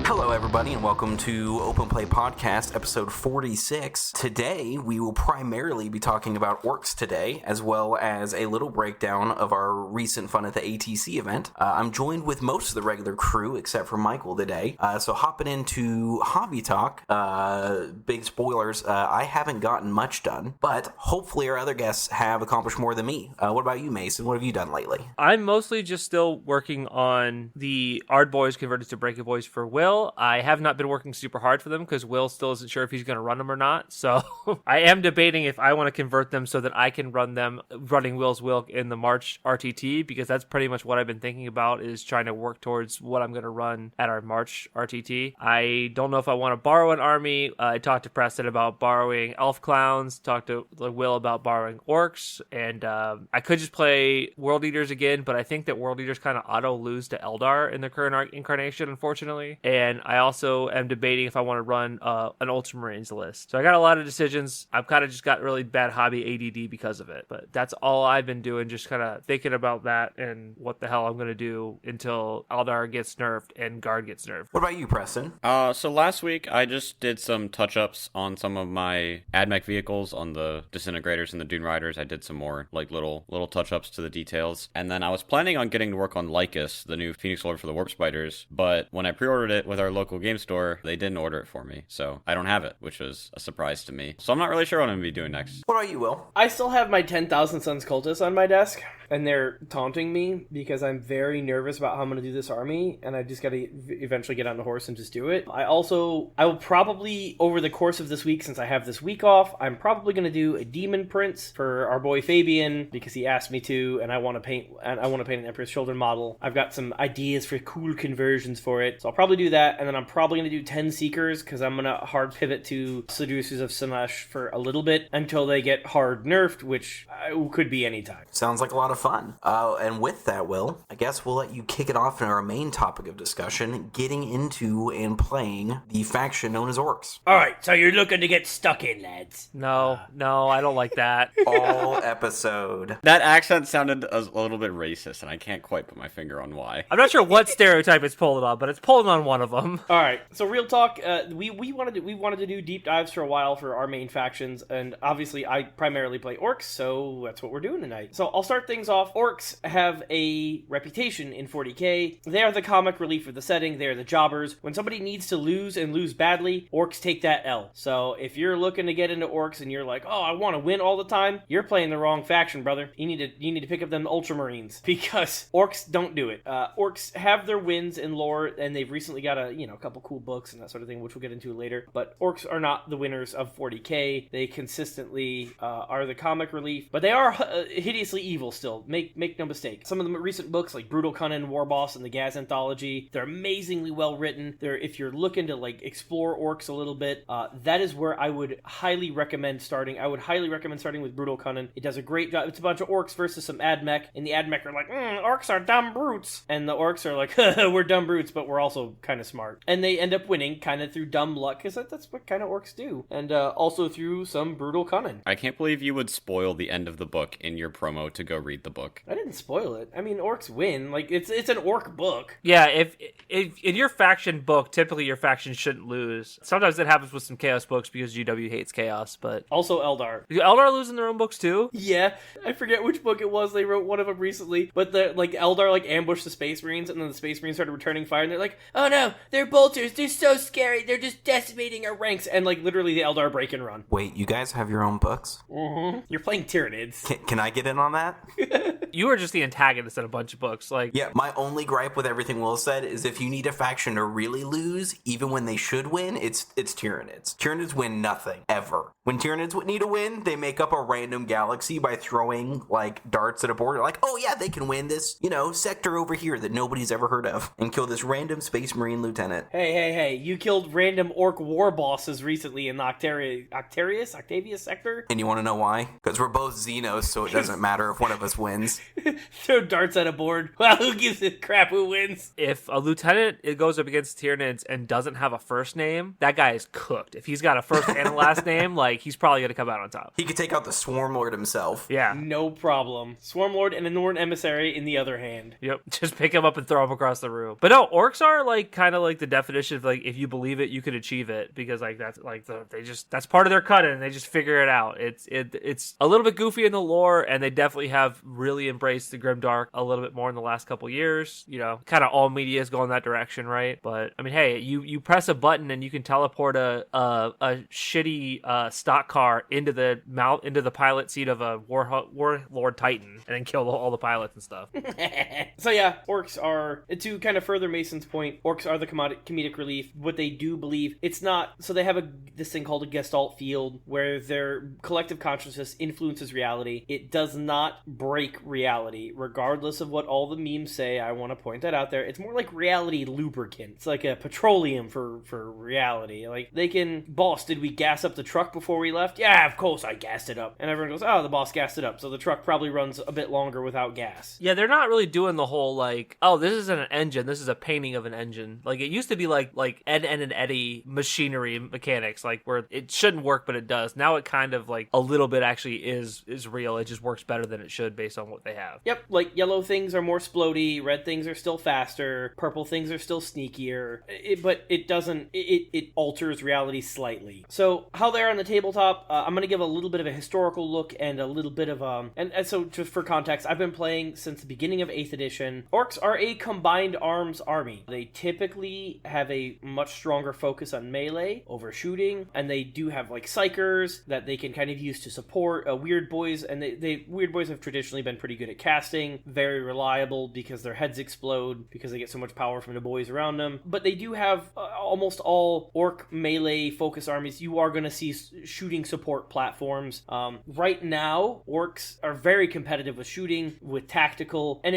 Hello, everybody, and welcome to Open Play Podcast, episode 46. Today, we will primarily be talking about orcs today, as well as a little breakdown of our recent fun at the ATC event. I'm joined with most of the regular crew, except for Michael today. So hopping into hobby talk, big spoilers, I haven't gotten much done, but hopefully our other guests have accomplished more than me. What about you, Mason? What have you done lately? I'm mostly just still working on the Ard Boys converted to Breaking Boys for Will. I have not been working super hard for them because Will still isn't sure if he's going to run them or not. So I am debating if I want to convert them so that I can run them running Will's Will in the March RTT, because that's pretty much what I've been thinking about, is trying to work towards what I'm going to run at our March RTT. I don't know if I want to borrow an army. I talked to Preston about borrowing Elf Clowns, talked to Will about borrowing Orks, and I could just play World Eaters again, but I think that World Eaters kind of auto lose to Eldar in their current incarnation, unfortunately. And I also am debating if I want to run an Ultramarines list. So I got a lot of decisions. I've kind of just got really bad hobby ADD because of it. But that's all I've been doing, just kind of thinking about that and what the hell I'm going to do until Eldar gets nerfed and Guard gets nerfed. What about you, Preston? So last week I just did some touch-ups on some of my AdMech vehicles, on the Disintegrators and the Dune Riders. I did some more like little touch-ups to the details. And then I was planning on getting to work on Lycus, the new Phoenix Lord for the Warp Spiders. But when I pre-ordered it with our local game store, they didn't order it for me, so I don't have it, which was a surprise to me. So I'm not really sure what I'm going to be doing next. What about you, Will? I still have my 10,000 Suns Cultists on my desk, and they're taunting me because I'm very nervous about how I'm going to do this army, and I just got to eventually get on the horse and just do it. I will probably, over the course of this week, since I have this week off, I'm probably going to do a Demon Prince for our boy Fabian, because he asked me to, and I want to paint an Emperor's Children model. I've got some ideas for cool conversions for it, so I'll probably do that, and then I'm probably going to do 10 Seekers, because I'm going to hard pivot to Seducers of Sinesh for a little bit until they get hard nerfed, which could be any time. Sounds like a lot of fun. And with that, Will, I guess we'll let you kick it off in our main topic of discussion, getting into and playing the faction known as Orks. Alright, so you're looking to get stuck in, lads. No, I don't like that. All episode. That accent sounded a little bit racist, and I can't quite put my finger on why. I'm not sure what stereotype it's pulling on, but it's pulling on one of them. Alright, so real talk, we wanted to do deep dives for a while for our main factions, and obviously I primarily play Orks, so that's what we're doing tonight. So I'll start things off. Orks have a reputation in 40k. They are the comic relief of the setting. They are the jobbers. When somebody needs to lose and lose badly, Orks take that L. So if you're looking to get into Orks and you're like, oh, I want to win all the time, you're playing the wrong faction, brother. You need to pick up them Ultramarines, because Orks don't do it. Orks have their wins in lore, and they've recently got a couple cool books and that sort of thing, which we'll get into later. But Orks are not the winners of 40k. They consistently are the comic relief, but they are hideously evil still. Make no mistake. Some of the recent books, like Brutal Cunnin, War Boss, and the Gaz Anthology, they're amazingly well written. If you're looking to explore Orks a little bit, that is where I would highly recommend starting. I would highly recommend starting with Brutal Cunnin. It does a great job. It's a bunch of Orks versus some AdMech, and the AdMech are like, Orks are dumb brutes, and the Orks are like, we're dumb brutes, but we're also kind of smart. And they end up winning kind of through dumb luck, because that's what kind of Orks do, and also through some Brutal Cunnin. I can't believe you would spoil the end of the book in your promo to go read the book. I didn't spoil it. I mean, Orks win. It's an Ork book. Yeah, if in your faction book, typically your faction shouldn't lose. Sometimes that happens with some Chaos books because GW hates Chaos, but... Also Eldar. Do Eldar lose in their own books too? Yeah, I forget which book it was. They wrote one of them recently, but the Eldar ambushed the Space Marines, and then the Space Marines started returning fire, and they're like, oh no, they're bolters, they're so scary, they're just decimating our ranks, and literally the Eldar break and run. Wait, you guys have your own books? Mm-hmm. You're playing Tyranids. Can I get in on that? You are just the antagonist in a bunch of books. Yeah, my only gripe with everything Will said is if you need a faction to really lose, even when they should win, it's Tyranids. Tyranids win nothing, ever. When Tyranids need to win, they make up a random galaxy by throwing, darts at a board. They're like, oh yeah, they can win this, sector over here that nobody's ever heard of, and kill this random Space Marine lieutenant. Hey, you killed random Ork war bosses recently in the Octavius sector? And you want to know why? Because we're both Xenos, so it doesn't matter if one of us wins. Throw darts at a board. Well, who gives a crap who wins? If a lieutenant it goes up against Tyranids and doesn't have a first name, that guy is cooked. If he's got a first and a last name, like, he's probably going to come out on top. He could take out the Swarm Lord himself. Yeah. No problem. Swarmlord and a Norn Emissary in the other hand. Yep. Just pick him up and throw him across the room. But no, orcs are like kind of like the definition of like, if you believe it, you can achieve it, because like that's like that's part of their cut in. They just figure it out. It's a little bit goofy in the lore, and they definitely have really embraced the grimdark a little bit more in the last couple years. You know, kind of all media is going that direction, right? But I mean, hey, you press a button and you can teleport a shitty stock car into the pilot seat of a warlord titan, and then kill all the pilots and stuff. So yeah, orcs are, to kind of further Mason's point, orcs are the comedic relief. What they do believe, it's not, so they have this thing called a gestalt field where their collective consciousness influences reality. It does not break reality, regardless of what all the memes say. I want to point that out there. It's more like reality lubricant. It's like a petroleum for reality. Like, they can, boss, did we gas up the truck before we left? Yeah, of course I gassed it up. And everyone goes, oh, the boss gassed it up, so the truck probably runs a bit longer without gas. Yeah, they're not really doing the whole like, oh, this isn't an engine, this is a painting of an engine. Like, it used to be like Ed and Eddie machinery mechanics, like where it shouldn't work but it does. Now it kind of like a little bit actually is real. It just works better than it should based on what they have. Yep, like yellow things are more splody, red things are still faster, purple things are still sneakier, but it doesn't, it alters reality slightly. So how they're on the tabletop, I'm going to give a little bit of a historical look and a little bit of and so just for context, I've been playing since the beginning of 8th edition. Orcs are a combined arms army. They typically have a much stronger focus on melee over shooting, and they do have like psychers that they can kind of use to support weird boys, and weird boys have traditionally been pretty good at casting, very reliable because their heads explode because they get so much power from the boys around them. But they do have almost all orc melee focus armies. You are going to see shooting support platforms. Right now, orcs are very competitive with shooting, with tactical, and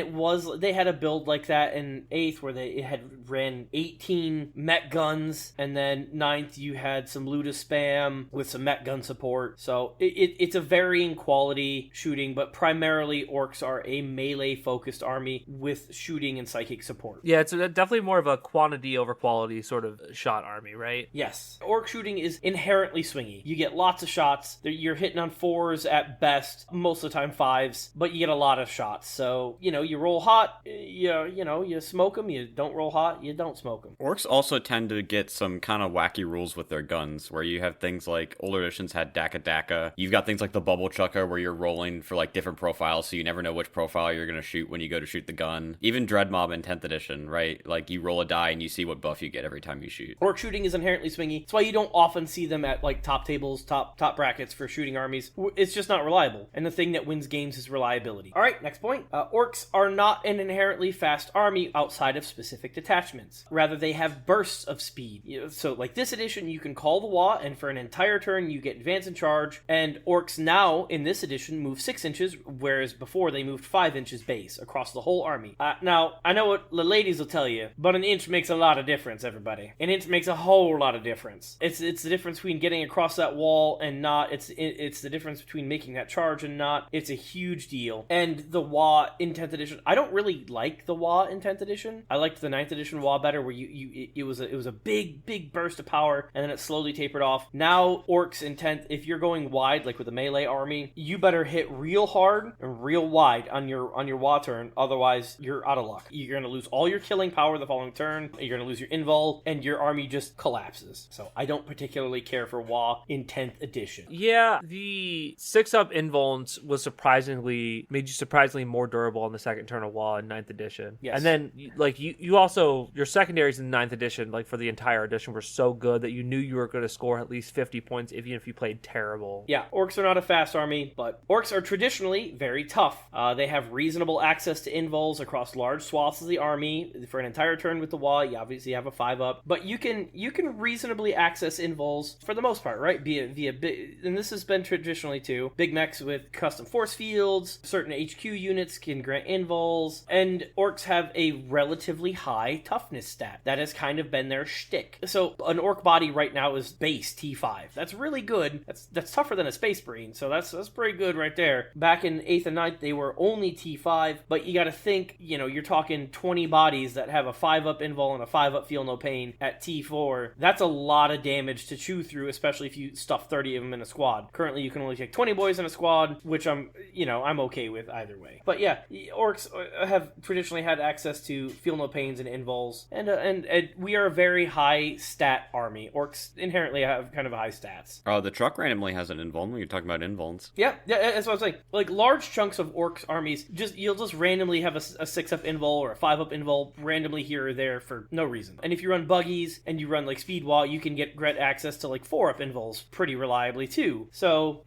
they had a build like that in 8th where they had ran 18 mech guns, and then 9th you had some Luda spam with some mech gun support. So it's a varying quality shooting, but primarily orcs are a melee focused army with shooting and psychic support. Yeah, it's definitely more of a quantity over quality sort of shot army, right? Yes. Orc shooting is inherently swingy. You get lots of shots. You're hitting on 4s at best, most of the time 5s, but you get a lot of shots. So, you roll hot, you smoke them. You don't roll hot, you don't smoke them. Orcs also tend to get some kind of wacky rules with their guns, where you have things like older editions had Daka Daka. You've got things like the Bubble Chucker, where you're rolling for like different profiles, so you never know which profile you're going to shoot when you go to shoot the gun. Even Dread Mob in 10th edition, right? Like, you roll a die and you see what buff you get every time you shoot. Orc shooting is inherently swingy. That's why you don't often see them at like top tables, top brackets for shooting armies. It's just not reliable. And the thing that wins games is reliability. All right, next point. Orcs are not an inherently fast army outside of specific detachments. Rather, they have bursts of speed. So like this edition, you can call the Wa, and for an entire turn, you get advance and charge. And orcs now, in this edition, move 6 inches, whereas before they moved 5 inches base across the whole army. Now, I know what the ladies will tell you, but an inch makes a lot of difference, everybody. An inch makes a whole lot of difference. It's the difference between getting across that wall and not. It's the difference between making that charge and not. It's a huge deal. And the Wa in 10th edition, I don't really like the Wa in 10th edition. I liked the 9th edition Wa better, where it was a big burst of power, and then it slowly tapered off. Now orcs in 10th, if you're going wide, like with a melee army, you better hit real hard and real wide on your Wa turn, otherwise you're out of luck. You're going to lose all your killing power the following turn, you're going to lose your invul, and your army just collapses. So I don't particularly care for Wa in 10th edition. Yeah, the 6-up invulns made you surprisingly more durable on the second turn of Wa in 9th edition. Yes. And then like you also, your secondaries in 9th edition, like for the entire edition, were so good that you knew you were going to score at least 50 points even if you played terrible. Yeah, orcs are not a fast army, but orcs are traditionally very tough. They have reasonable access to invuls across large swaths of the army. For an entire turn with the Wa, you obviously have a 5-up, but you can reasonably access invuls for the most part, right? Via big, and this has been traditionally too. Big mechs with custom force fields, certain HQ units can grant invuls, and orcs have a relatively high toughness stat. That has kind of been their shtick. So an orc body right now is base T5. That's really good. That's tougher than a Space Marine, so that's pretty good right there. Back in 8th and 9th, they were only T5, but you gotta think, you're talking 20 bodies that have a 5-up invul and a 5-up feel no pain at T4. That's a lot of damage to chew through, especially if you stuff 30 of them in a squad. Currently, you can only take 20 boys in a squad, which I'm okay with either way. But yeah, orcs have traditionally had access to feel no pains and invuls, and we are a very high stat army. Orcs inherently have kind of high stats. Oh, the truck randomly has an invuln when you're talking about invuls. Yeah, that's what I'm saying. Like, large chunks of orcs armies, you'll just randomly have a 6-up invul or a 5-up invul randomly here or there for no reason. And if you run buggies and you run like speed wall, you can get access to like 4-up invuls pretty reliably too. So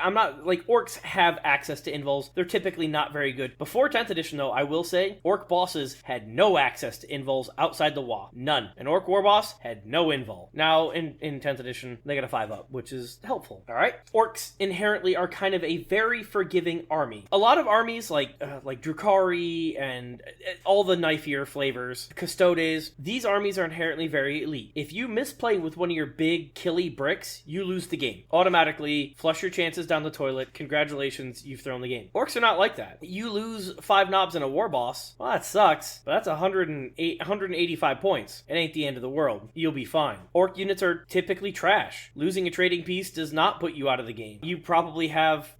I'm not like, orcs have access to invuls. They're typically not very good. Before 10th edition though, I will say orc bosses had no access to invuls outside the WoW. None. An orc war boss had no invul. Now in 10th edition, they got a 5-up, which is helpful. All right. Orcs inherently are kind of a very forgiving army. A lot of armies like Drukhari and all the knifier flavors, Custodes, these armies are inherently very elite. If you misplay with one of your big killy bricks, you lose the game. Automatically flush your chances down the toilet. Congratulations, you've thrown the game. Orcs are not like that. You lose 5 knobs in a war boss, well, that sucks, but that's 185 points. It ain't the end of the world. You'll be fine. Orc units are typically trash. Losing a trading piece does not put you out of the game. You probably have,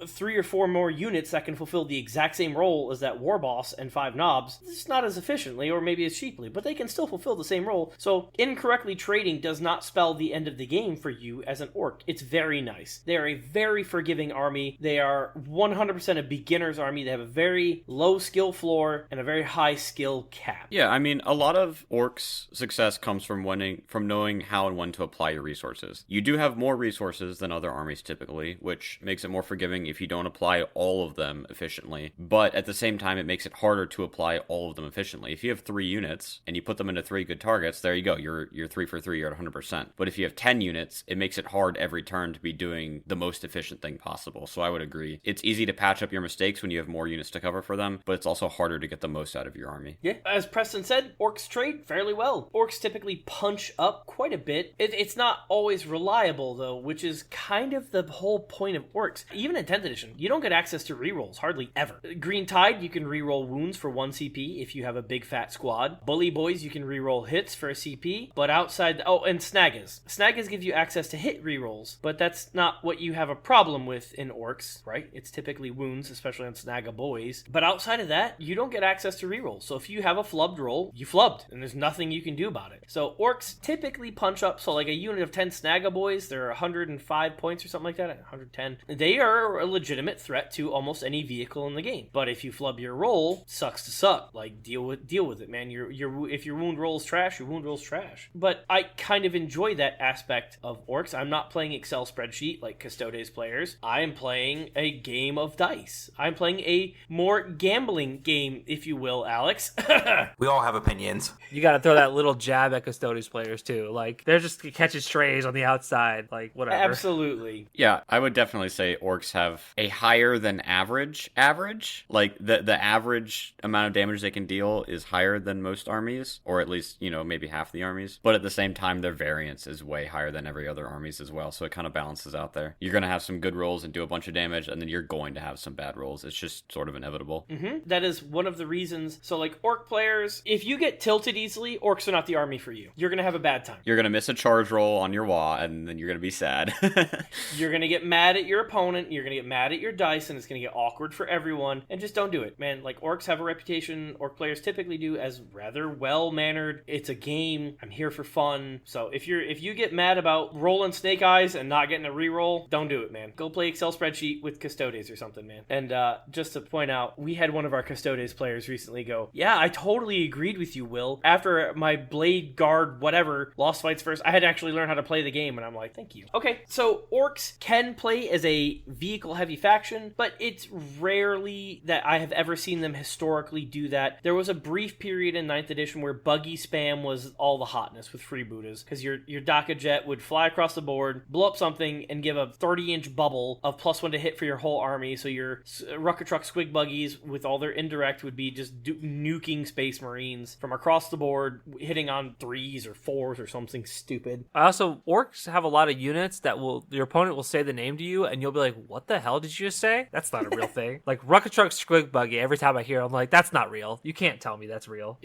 3 or 4 more units that can fulfill the exact same role as that war boss and 5 knobs. It's not as efficiently or maybe as cheaply, but they can still fulfill the same role. So incorrectly trading does not spell the end of the game for you as an orc. It's very nice. They are a very forgiving army. They are 100% a beginner's army. They have a very low skill floor and a very high skill cap. Yeah, I mean, a lot of orcs' success comes from knowing how and when to apply your resources. You do have more resources than other armies typically, which makes it more forgiving if you don't apply all of them efficiently. But at the same time, it makes it harder to apply all of them efficiently. If you have 3 units and you put them into 3 good targets, there you go. You're 3 for 3. You're at 100%. But if you have 10 units, it makes it hard every turn to be doing the most efficient thing possible. So I would agree. It's easy to patch up your mistakes when you have more units to cover for them, but it's also harder to get the most out of your army. Yeah, as Preston said, orcs trade fairly well. Orcs typically punch up quite a bit. It's not always reliable though, which is kind of the whole point of orcs. Even in 10th edition, you don't get access to rerolls hardly ever. Green Tide, you can reroll wounds for 1 CP if you have a big fat squad. Bully Boys, you can reroll hits for a CP, but outside... Oh, and Snaggas. Snaggas give you access to hit rerolls, but that's not what you have a problem with in orcs, right? It's typically wounds, especially on Snagga Boys. But outside of that, you don't get access to rerolls. So if you have a flubbed roll, you flubbed, and there's nothing you can do about it. So orcs typically punch up, so like a unit of 10 Snagga Boys, they're 105 points or something like that, 110. They are a legitimate threat to almost any vehicle in the game. But if you flub your roll, sucks to suck. Like, deal with it, man. If your wound roll is trash, your wound roll's trash. But I kind of enjoy that aspect of orcs. I'm not playing Excel spreadsheet like Custodes players. I am playing a game of dice. I'm playing a more gambling game, if you will, Alex. We all have opinions. You got to throw that little jab at Custodes players too. Like, they're just catching strays on the outside. Like, whatever. Absolutely. Yeah, I would definitely say orcs have a higher than average. Like, the average amount of damage they can deal is higher than most armies, or at least, maybe half the armies. But at the same time, their variance is way higher than every other armies as well, so it kind of balances out there. You're going to have some good rolls and do a bunch of damage, and then you're going to have some bad rolls. It's just sort of inevitable. Mm-hmm. That is one of the reasons. So, like, orc players, if you get tilted easily, orcs are not the army for you. You're going to have a bad time. You're going to miss a charge roll on your WA, and then you're going to be sad. You're going to get mad at your opponent, you're going to get mad at your dice, and it's going to get awkward for everyone, and just don't do it, man. Like, orcs have a reputation, orc players typically do, as rather well-mannered. It's a game. I'm here for fun. So if you get mad about rolling snake eyes and not getting a reroll, don't do it, man. Go play Excel spreadsheet with Custodes or something, man. And just to point out, we had one of our Custodes players recently go, yeah, I totally agreed with you, Will. After my blade guard whatever lost fights first, I had to actually learn how to play the game, and I'm like, thank you. Okay, so orcs can play as a vehicle-heavy faction, but it's rarely that I have ever seen them historically do that. There was a brief period in 9th edition where buggy spam was all the hotness with freebooters, because your Daka Jet would fly across the board, blow up something, and give a 30-inch bubble of +1 to hit for your whole army, so your Rucker Truck Squig Buggies, with all their indirect, would be just nuking Space Marines from across the board, hitting on 3s or 4s or something stupid. Orcs have a lot of units that your opponent will say the name to you, and you'll be like, what the hell did you just say? That's not a real real thing. Like Rocket Truck Squig Buggy, every time I hear it, I'm like, that's not real. You can't tell me that's real.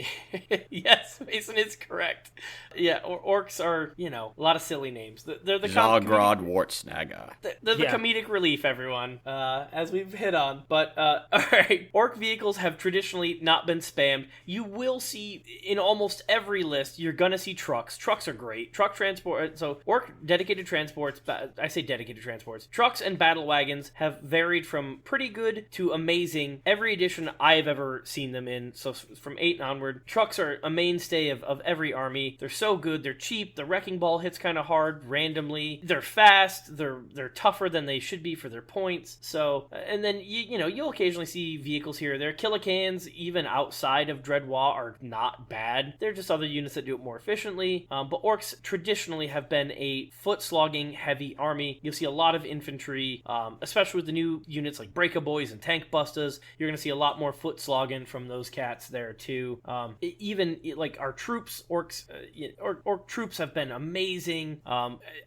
Yes, Mason is correct. Yeah, orcs are, a lot of silly names. They're the Zogrod Wartsnaga. They're the comedic relief, everyone, as we've hit on. But, alright, orc vehicles have traditionally not been spammed. You will see, in almost every list, you're gonna see trucks. Trucks are great. Truck transport, so orc dedicated transports, I say dedicated transports, trucks and battle wagons have varied from pretty good to amazing every edition I've ever seen them in. So from 8 onward, trucks are a mainstay of every army. They're so good, they're cheap, the wrecking ball hits kind of hard randomly, they're fast, they're tougher than they should be for their points. So, and then you'll occasionally see vehicles here or there. Killicans, even outside of Dreadwa, are not bad. They're just other units that do it more efficiently. But orcs traditionally have been a foot slogging heavy army. You'll see a lot of infantry, especially with the new units like Breakaboys and Tank Bustas. You're going to see a lot more foot slogging from those cats there too. Even like our troops, orcs, orc troops have been amazing.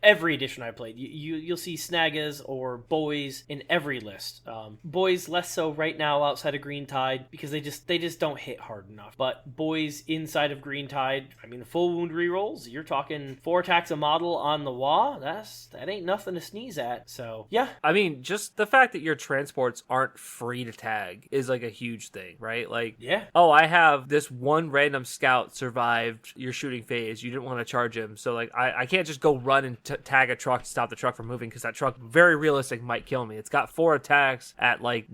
Every edition I played, you'll see Snagas or boys in every list. Boys less so right now outside of Green Tide because they just don't hit hard enough. But boys inside of Green Tide, I mean, full wound rerolls, you're talking 4 attacks a model on the wall. That ain't nothing to sneeze at. So yeah, I mean, just the fact that your transports aren't free to tag is like a huge thing, right? Like, yeah. Oh, I have this one random scout survived your shooting phase. You didn't want to charge him, so like I can't just go run and tag a truck to stop the truck from moving because that truck, very realistic, might kill me. It's got 4 attacks at like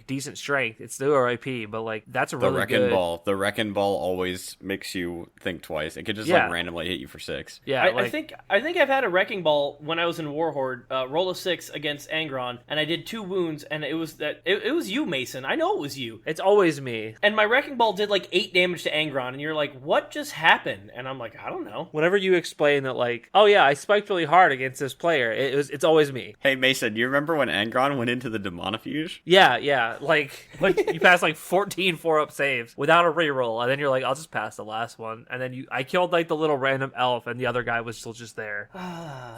decent strength. It's still RIP, but like that's a really good. The wrecking ball always makes you think twice. It could just like randomly hit you for 6. Yeah, I think I've had a wrecking ball when I was in Warhorde, roll a 6 against Angron, and I did 2 wounds, and it was you, Mason. I know it was you. It's always me. And my wrecking ball did like 8 damage to Angron, and you're like, what just happened? And I'm like, I don't know. Whenever you explain that, like, oh yeah, I spiked really hard against this player, it's always me. Hey Mason, you remember when Angron went into the Demonofuge? Yeah, like you passed like 14 4-up saves without a reroll, and then you're like, I'll just pass the last one, and then I killed like the little random elf, and the other guy was still just there.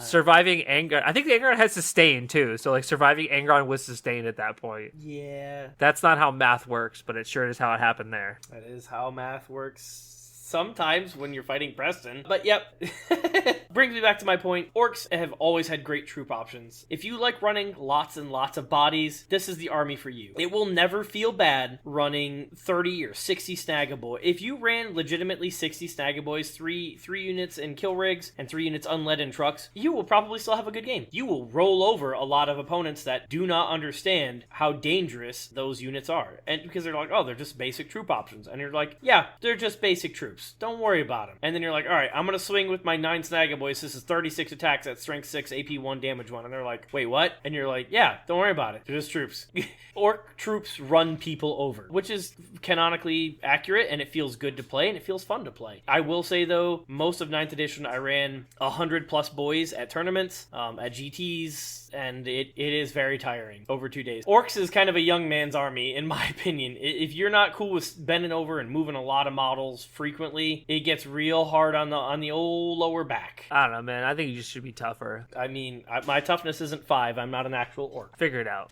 Surviving Angron, I think the Angron had sustain too, so like surviving Angron was sustained at that point. Yeah. That's not how math works, but it sure is how it happened there. That is how math works. Sometimes when you're fighting Preston. But yep, brings me back to my point. Orcs have always had great troop options. If you like running lots and lots of bodies, this is the army for you. It will never feel bad running 30 or 60 Snagaboy. If you ran legitimately 60 Snagaboys, 3 units in kill rigs and 3 units unled in trucks, you will probably still have a good game. You will roll over a lot of opponents that do not understand how dangerous those units are. And because they're like, oh, they're just basic troop options. And you're like, yeah, they're just basic troops. Don't worry about them. And then you're like, all right, I'm going to swing with my 9 Snagaboys. This is 36 attacks at strength 6, AP 1, damage 1. And they're like, wait, what? And you're like, yeah, don't worry about it. They're just troops. Orc troops run people over, which is canonically accurate, and it feels good to play, and it feels fun to play. I will say, though, most of 9th edition, I ran 100 plus boys at tournaments, at GTs, and it is very tiring over 2 days. Orcs is kind of a young man's army, in my opinion. If you're not cool with bending over and moving a lot of models frequently, it gets real hard on the old lower back. I don't know, man. I think you just should be tougher. I mean, my toughness isn't 5. I'm not an actual orc. Figure it out.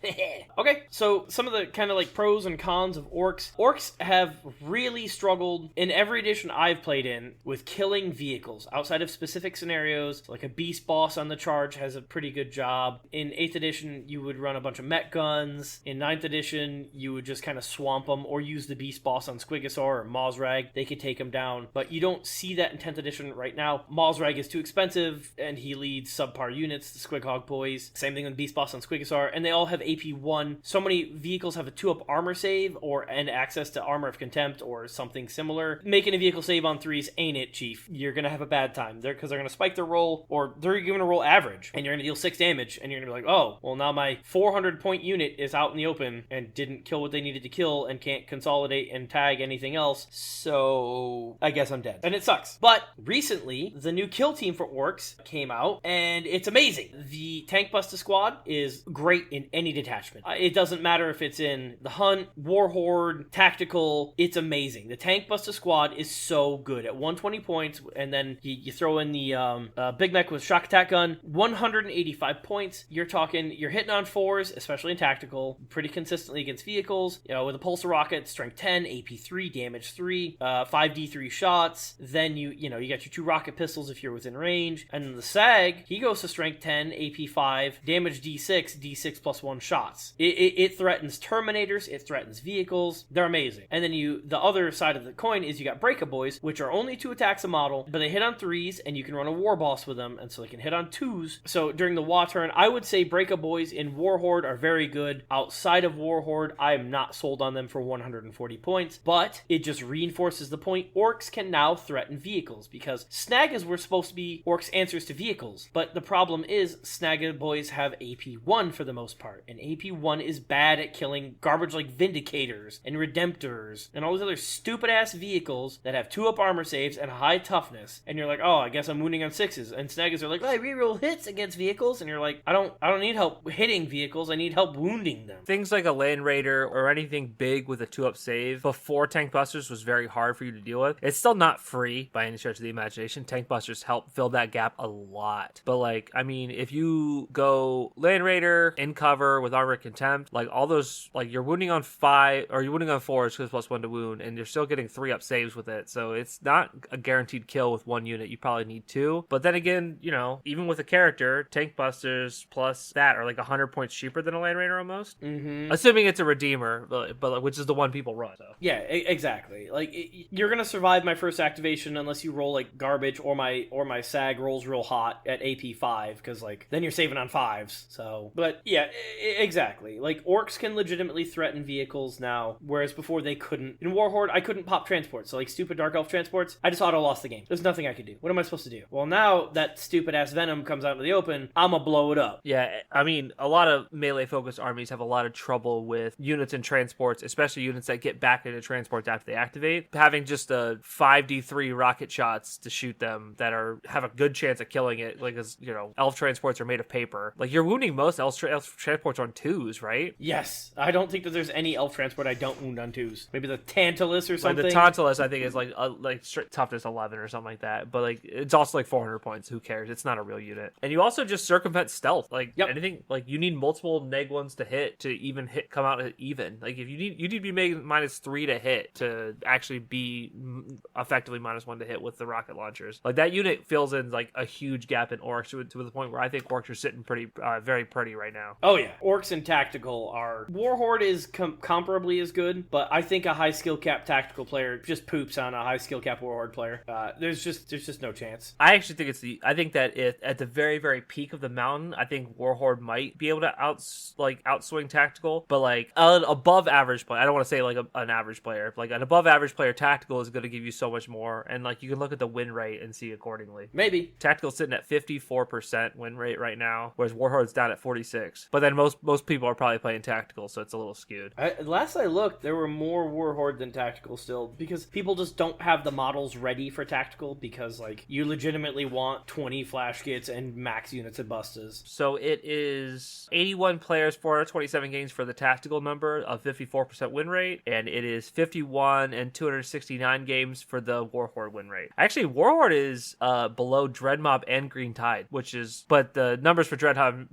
Okay, so some of the kind of like pros and cons of orcs. Orcs have really struggled in every edition I've played in with killing vehicles outside of specific scenarios. Like a beast boss on the charge has a pretty good job. In 8th edition, you would run a bunch of mech guns. In 9th edition, you would just kind of swamp them or use the beast boss on Squigosaur or Mozrag. They could take them down. But you don't see that in 10th edition right now. Mozrag is too expensive, and he leads subpar units, the Squighog boys. Same thing with Beast Boss on Squigosaur, and they all have AP 1. So many vehicles have a 2-up armor save, and access to Armor of Contempt, or something similar. Making a vehicle save on 3s ain't it, Chief. You're gonna have a bad time. Because they're gonna spike their roll, or they're gonna roll average, and you're gonna deal 6 damage, and you're gonna be like, oh, well now my 400 point unit is out in the open, and didn't kill what they needed to kill, and can't consolidate and tag anything else, so so I guess I'm dead. And it sucks. But recently, the new kill team for Orks came out, and it's amazing. The Tank Buster Squad is great in any detachment. It doesn't matter if it's in the Hunt, Warhorde, Tactical, it's amazing. The Tank Buster Squad is so good at 120 points, and then you throw in the Big Mech with Shock Attack Gun, 185 points. You're hitting on 4s, especially in Tactical, pretty consistently against vehicles, with a Pulsar Rocket, Strength 10, AP 3, Damage 3, 5d3 shots, then you got your 2 rocket pistols if you're within range, and then the SAG, he goes to Strength 10, AP 5, Damage D6, D6 plus 1 shots. It threatens Terminators, it threatens vehicles, they're amazing. And then the other side of the coin is you got Breaka Boys, which are only 2 attacks a model, but they hit on 3s, and you can run a War Boss with them, and so they can hit on 2s. So during the War turn, I would say Breaka Boys in Warhorde are very good. Outside of Warhorde, I am not sold on them for 140 points, but it just reinforces the point. Orks can now threaten vehicles, because Snaggers were supposed to be Orks' answers to vehicles, but the problem is Snagger Boys have AP 1 for the most part, and AP 1 is bad at killing garbage like Vindicators and Redemptors and all these other stupid ass vehicles that have 2-up armor saves and high toughness, and you're like, oh, I guess I'm wounding on 6s, and Snaggers are like, I reroll hits against vehicles, and you're like, I don't need help hitting vehicles, I need help wounding them. Things like a Land Raider or anything big with a 2-up save before Tank Busters was very hard for you to deal with. It's still not free by any stretch of the imagination. Tank Busters help fill that gap a lot. But if you go Land Raider in cover with Armor Contempt, all those, you're wounding on 5 or you're wounding on 4s because plus 1 to wound, and you're still getting 3-up saves with it. So it's not a guaranteed kill with 1 unit. You probably need 2. But then again, even with a character, Tank Busters plus that are 100 points cheaper than a Land Raider almost. Mm-hmm. Assuming it's a Redeemer, but which is the one people run. So. Yeah, exactly. You're gonna survive my first activation unless you roll garbage, or my SAG rolls real hot at AP 5, because then you're saving on 5s. So, but yeah, exactly. Orks can legitimately threaten vehicles now, whereas before they couldn't. In Warhorde, I couldn't pop transports. So stupid Dark Elf transports, I just auto lost the game. There's nothing I could do. What am I supposed to do? Well, now that stupid ass Venom comes out into the open, I'ma blow it up. Yeah, I mean, a lot of melee focused armies have a lot of trouble with units and transports, especially units that get back into transports after they activate. Having just a 5d3 rocket shots to shoot them that have a good chance of killing it, as elf transports are made of paper. You're wounding most elf transports on 2s, right? Yes, I don't think that there's any elf transport I don't wound on 2s. Maybe the Tantalus or something. The Tantalus, I think, is toughness 11 or something like that. But it's also 400 points. Who cares? It's not a real unit. And you also just circumvent stealth. Anything you need multiple neg ones to hit to even come out even. If you need to be making -3 to hit to actually be effectively -1 to hit with the rocket launchers. That unit fills in a huge gap in Orks to the point where I think Orks are sitting pretty very pretty right now. Oh yeah, Orks and Tactical are. Warhorde is comparably as good, but I think a high skill cap Tactical player just poops on a high skill cap Warhorde player. There's just no chance. I actually think I think that at the very very peak of the mountain, I think Warhorde might be able to outswing Tactical, but an above average player. I don't want to say an average player. An above average player, Tactical is going to give you so much more, and you can look at the win rate and see accordingly. Maybe Tactical's sitting at 54% win rate right now, whereas Warhorde's down at 46. But then most people are probably playing Tactical, so it's a little skewed. Last I looked, there were more Warhorde than Tactical still, because people just don't have the models ready for Tactical, because you legitimately want 20 flash kits and max units at Bustas. So it is 81 players, 427 games for the Tactical number of 54% win rate, and it is 51 and 269 games for the Warhorde win rate. Actually, Warhorde is below Dreadmob and Green Tide, but the numbers for Dreadmob,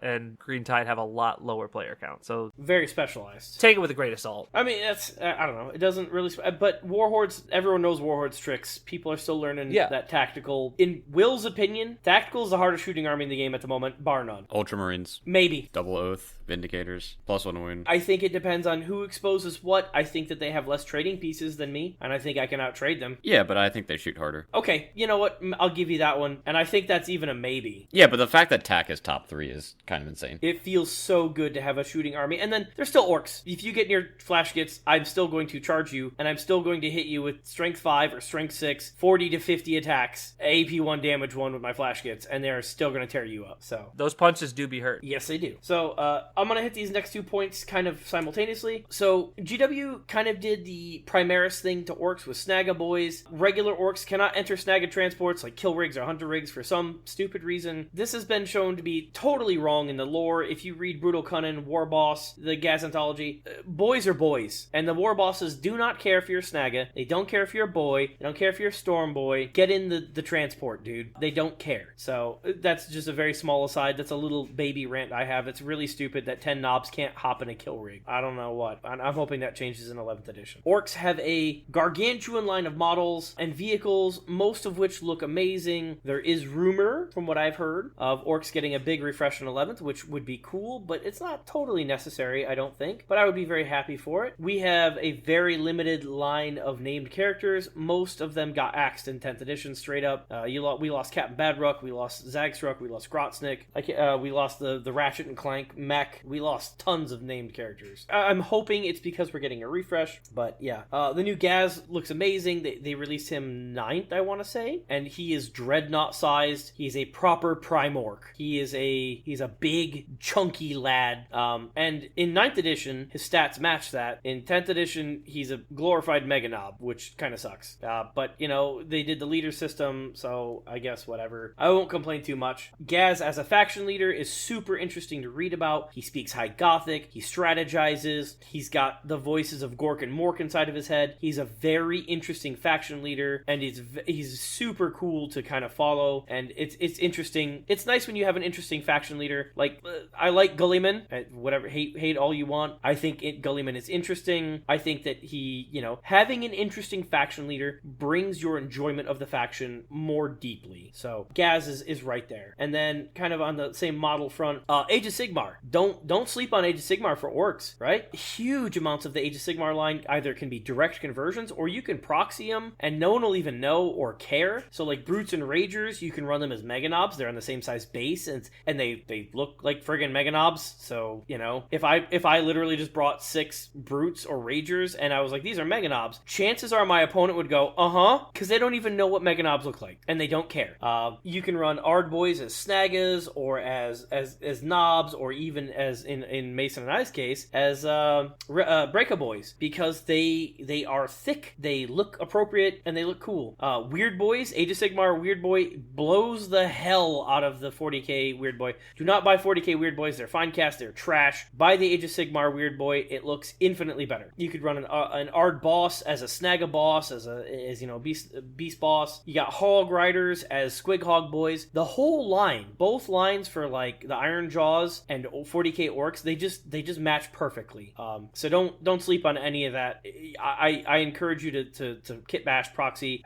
and Green Tide have a lot lower player count, so very specialized. Take it with a grain of salt. I mean, that's I don't know. It doesn't really, but Warhorde's, everyone knows Warhorde's tricks. People are still learning that Tactical. In Will's opinion, Tactical is the hardest shooting army in the game at the moment, bar none. Ultramarines, maybe Double Oath, Vindicators, +1 wound. I think it depends on who exposes what. I think that they have less trading pieces than me, and I think I can outtrade them. Yeah, but I think they shoot harder. Okay, you know what? I'll give you that one, and I think that's even a maybe. Yeah, but the fact that TAC is top 3 is kind of insane. It feels so good to have a shooting army, and then there's still Orks. If you get near flash kits, I'm still going to charge you, and I'm still going to hit you with strength 5 or strength 6, 40 to 50 attacks, AP 1 damage 1 with my flash kits, and they're still going to tear you up. So those punches do be hurt. Yes, they do. So I'm going to hit these next 2 points kind of simultaneously. So GW kind of did the Primaris thing to Orks with Snaga boys. Regular orcs cannot enter Snaga transports like kill rigs or hunter rigs for some stupid reason. This has been shown to be totally wrong in the lore. If you read Brutal Cunnin, War Boss, the Gaz Anthology, boys are boys. And the War Bosses do not care if you're a Snaga. They don't care if you're a boy. They don't care if you're a Storm Boy. Get in the transport, dude. They don't care. So that's just a very small aside. That's a little baby rant I have. It's really stupid that 10 knobs can't hop in a kill rig. I don't know what. I'm hoping that changes in 11th edition. Orcs have a gargantuan line of models and vehicles, most of which look amazing. There is rumor, from what I've heard, of Orcs getting a big refresh in 11th, which would be cool, but it's not totally necessary, I don't think. But I would be very happy for it. We have a very limited line of named characters. Most of them got axed in 10th edition straight up. We lost Captain Badruck, we lost Zagstruck, we lost Grotznick, we lost the Ratchet and Clank mech. We lost tons of named characters. I'm hoping it's because we're getting a refresh, but yeah. The new Gaz looks amazing. They released him 9th, I want to say, and he is dreadnought sized. He's a proper prime orc. He's a big, chunky lad. And in 9th edition, his stats match that. In 10th edition, he's a glorified mega knob, which kind of sucks. But, they did the leader system, so I guess whatever. I won't complain too much. Gaz, as a faction leader, is super interesting to read about. He speaks High Gothic. He strategizes. He's got the voices of Gork and Mork inside of his head. He's a very interesting faction leader, and he's super cool to kind of follow, and it's interesting. It's nice when you have an interesting faction leader. Like, I like Gulliman. Whatever, hate all you want. I think Gulliman is interesting. I think that he, having an interesting faction leader brings your enjoyment of the faction more deeply. So Gaz is right there. And then kind of on the same model front, Age of Sigmar. Don't sleep on Age of Sigmar for orcs, right? Huge amounts of the Age of Sigmar line either can be direct conversions or you can proxy them and no one will even know or care. So like Brutes and Ragers, you can run them as Mega Knobs. They're on the same size base and they look like friggin' Mega Knobs. So, if I literally just brought 6 Brutes or Ragers and I was like, these are Mega Knobs, chances are my opponent would go, because they don't even know what Mega Knobs look like and they don't care. You can run Ard Boys as Snagas or as Knobs, or even as in Mason and I's case as Breaka Boys, because they are thick, they look appropriate, and they look cool. Weird Boys, Age of Sigmar Weird Boy blows the hell out of the 40k Weird Boy. Do not buy 40k Weird Boys, they're fine cast, they're trash. Buy the Age of Sigmar Weird Boy, it looks infinitely better. You could run an Ard Boss as a Snaga Boss, as Beast Boss. You got Hog Riders as Squig Hog Boys. The whole line, both lines for like the Iron Jaws and 40k Orcs, they just match perfectly. So don't sleep on any of that. I encourage you to kit bash proxy.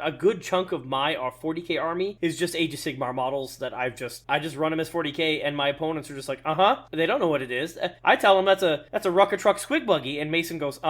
A good chunk of my 40k army is just Age of Sigmar models that I just run them as 40k, and my opponents are just like, they don't know what it is. I tell them that's a Rucker Truck Squig Buggy, and Mason goes,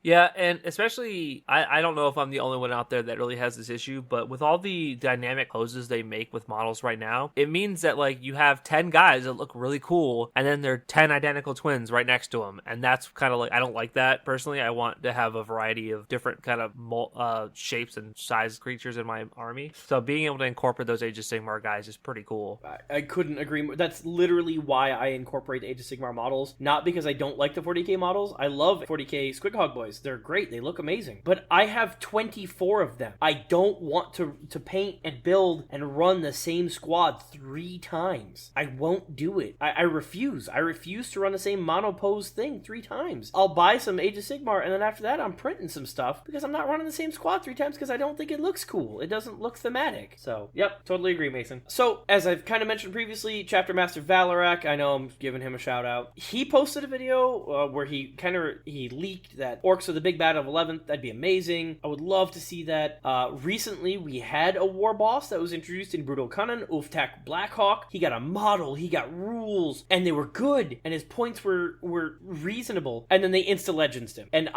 Yeah, and especially, I don't know if I'm the only one out there that really has this issue, but with all the dynamic poses they make with models right now, it means that like you have 10 guys that look really cool, and then there are 10 identical twins right next to them, and that's kind of like, I don't like that personally. I want to have a variety of different kind of shapes and size creatures in my army. So being able to incorporate those Age of Sigmar guys is pretty cool. I couldn't agree more. That's literally why I incorporate Age of Sigmar models, not because I don't like the 40k models. I love 40k Squig Hog Boys. They're great. They look amazing. But I have 24 of them. I don't want to paint and build and run the same squad 3 times. I won't do it. I refuse. I refuse to run the same monopose thing 3 times. I'll buy some Age of Sigmar, and then after that, I'm printing some stuff because I'm not running the same squad 3 times because I don't think it looks cool. It doesn't look thematic. So, yep, totally agree, Mason. So, as I've kind of mentioned previously, Chapter Master Valorak, I know I'm giving him a shout out. He posted a video where he leaked that Orcs are the big bad of 11th. That'd be amazing. I would love to see that. Recently, we had a war boss that was introduced in Brutal Cunnin, Ulftak Blackhawk. He got a model, he got rules, and they were good, and his points were reasonable. And then they insta-legends him. And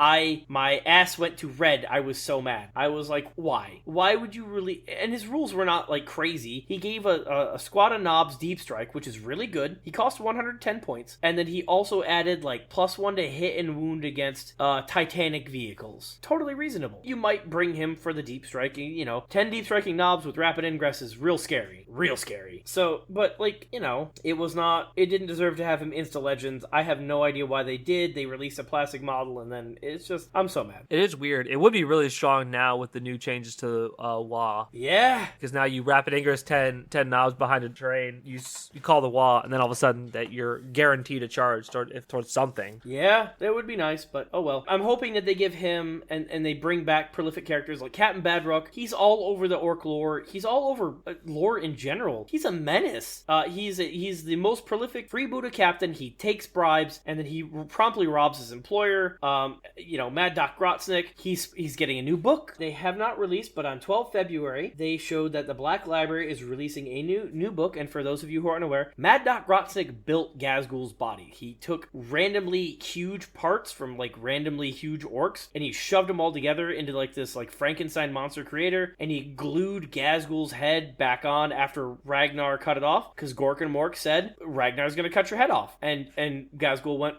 my ass went to red. I was so mad. I was like, why? Why would you really... And his rules were not, like, crazy. He gave a squad of knobs deep strike, which is really good. He cost 110 points. And then he also added, like, +1 to hit and wound against Titanic vehicles. Totally reasonable. You might bring him for the deep striking, 10 deep striking knobs with rapid ingress is real scary. Real scary. So, but, like, it didn't deserve to have him insta-legends. I have no idea why they did. They released a plastic model, and then it's just, I'm so mad. It is weird. It would be really strong now with the new changes to WA. Yeah. Because now you rapid ingress 10 knobs behind a terrain, you call the WA, and then all of a sudden that you're guaranteed a charge towards something. Yeah, that would be nice, but oh well. I'm hoping that they give him and they bring back prolific characters like Captain Badrock. He's all over the Ork lore. He's all over lore in general. He's a menace. He's the most prolific freebooter captain. He takes bribes and then he promptly robs his employer. Mad Doc Grotznick. He's getting a new book. They have not released, but on 12 February they showed that the Black Library is releasing a new book. And for those of you who aren't aware, Mad Doc Grotznick built Gazgul's body. He took randomly huge parts from like randomly huge orcs and he shoved them all together into like this like Frankenstein monster creator, and he glued Gazgul's head back on after Ragnar cut it off, because Gork and Mork said Ragnar's gonna cut your head off, and Gazgul went,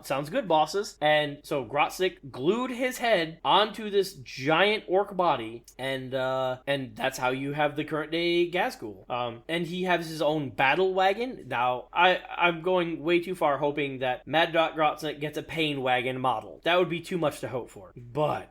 sounds good, bosses. And so Grotznick glued his head onto this giant orc body, and that's how you have the current day Gazgul. And he has his own battle wagon. Now I'm going way too far hoping that Mad Dog Grotznick gets a pain wagon model. That would be too much to hope for, but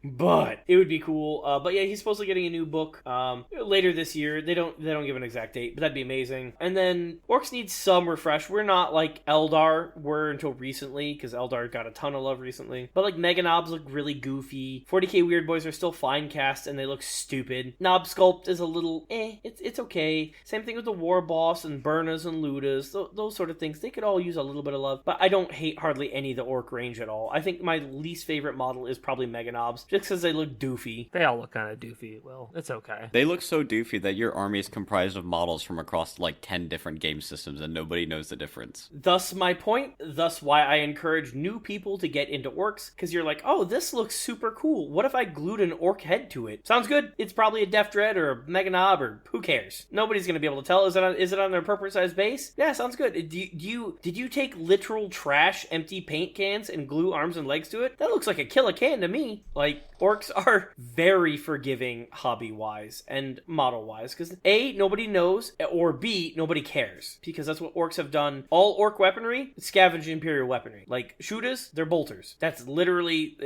it would be cool. But yeah, he's supposedly getting a new book later this year. They don't give an exact date, but that'd be amazing. And then Orks need some refresh. We're not like Eldar were until recently, because Eldar got a ton of love recently. But like Mega Knobs look really goofy. 40k Weird Boys are still fine cast and they look stupid. Knob Sculpt is a little it's okay. Same thing with the War Boss and Burnas and Ludas. Those sort of things. They could all use a little bit of love. But I don't hate hardly any of the Ork range at all. I think my least favorite model is probably Mega Knobs, just because they look doofy. They all look kind of doofy. Well, it's okay. They look so doofy that your army is comprised of models from across like 10 different game systems and nobody knows the difference. Thus my point. Thus why I encourage new people to get into Orks, because you're like, oh, this looks super cool. What if I glued an Ork head to it? Sounds good. It's probably a Def Dread or a Mega Knob, or who cares? Nobody's going to be able to tell. Is it on their appropriate size base? Yeah, sounds good. Did you take literal trash, empty paint cans and glue arms and legs to it? That looks like a kill a can to me. Like, Orks are very forgiving hobby-wise and model-wise, because A, nobody knows, or B, nobody cares, because that's what Orks have done. All Ork weaponry, scavenge Imperial weaponry. Like, shooters, they're bolters. That's literally,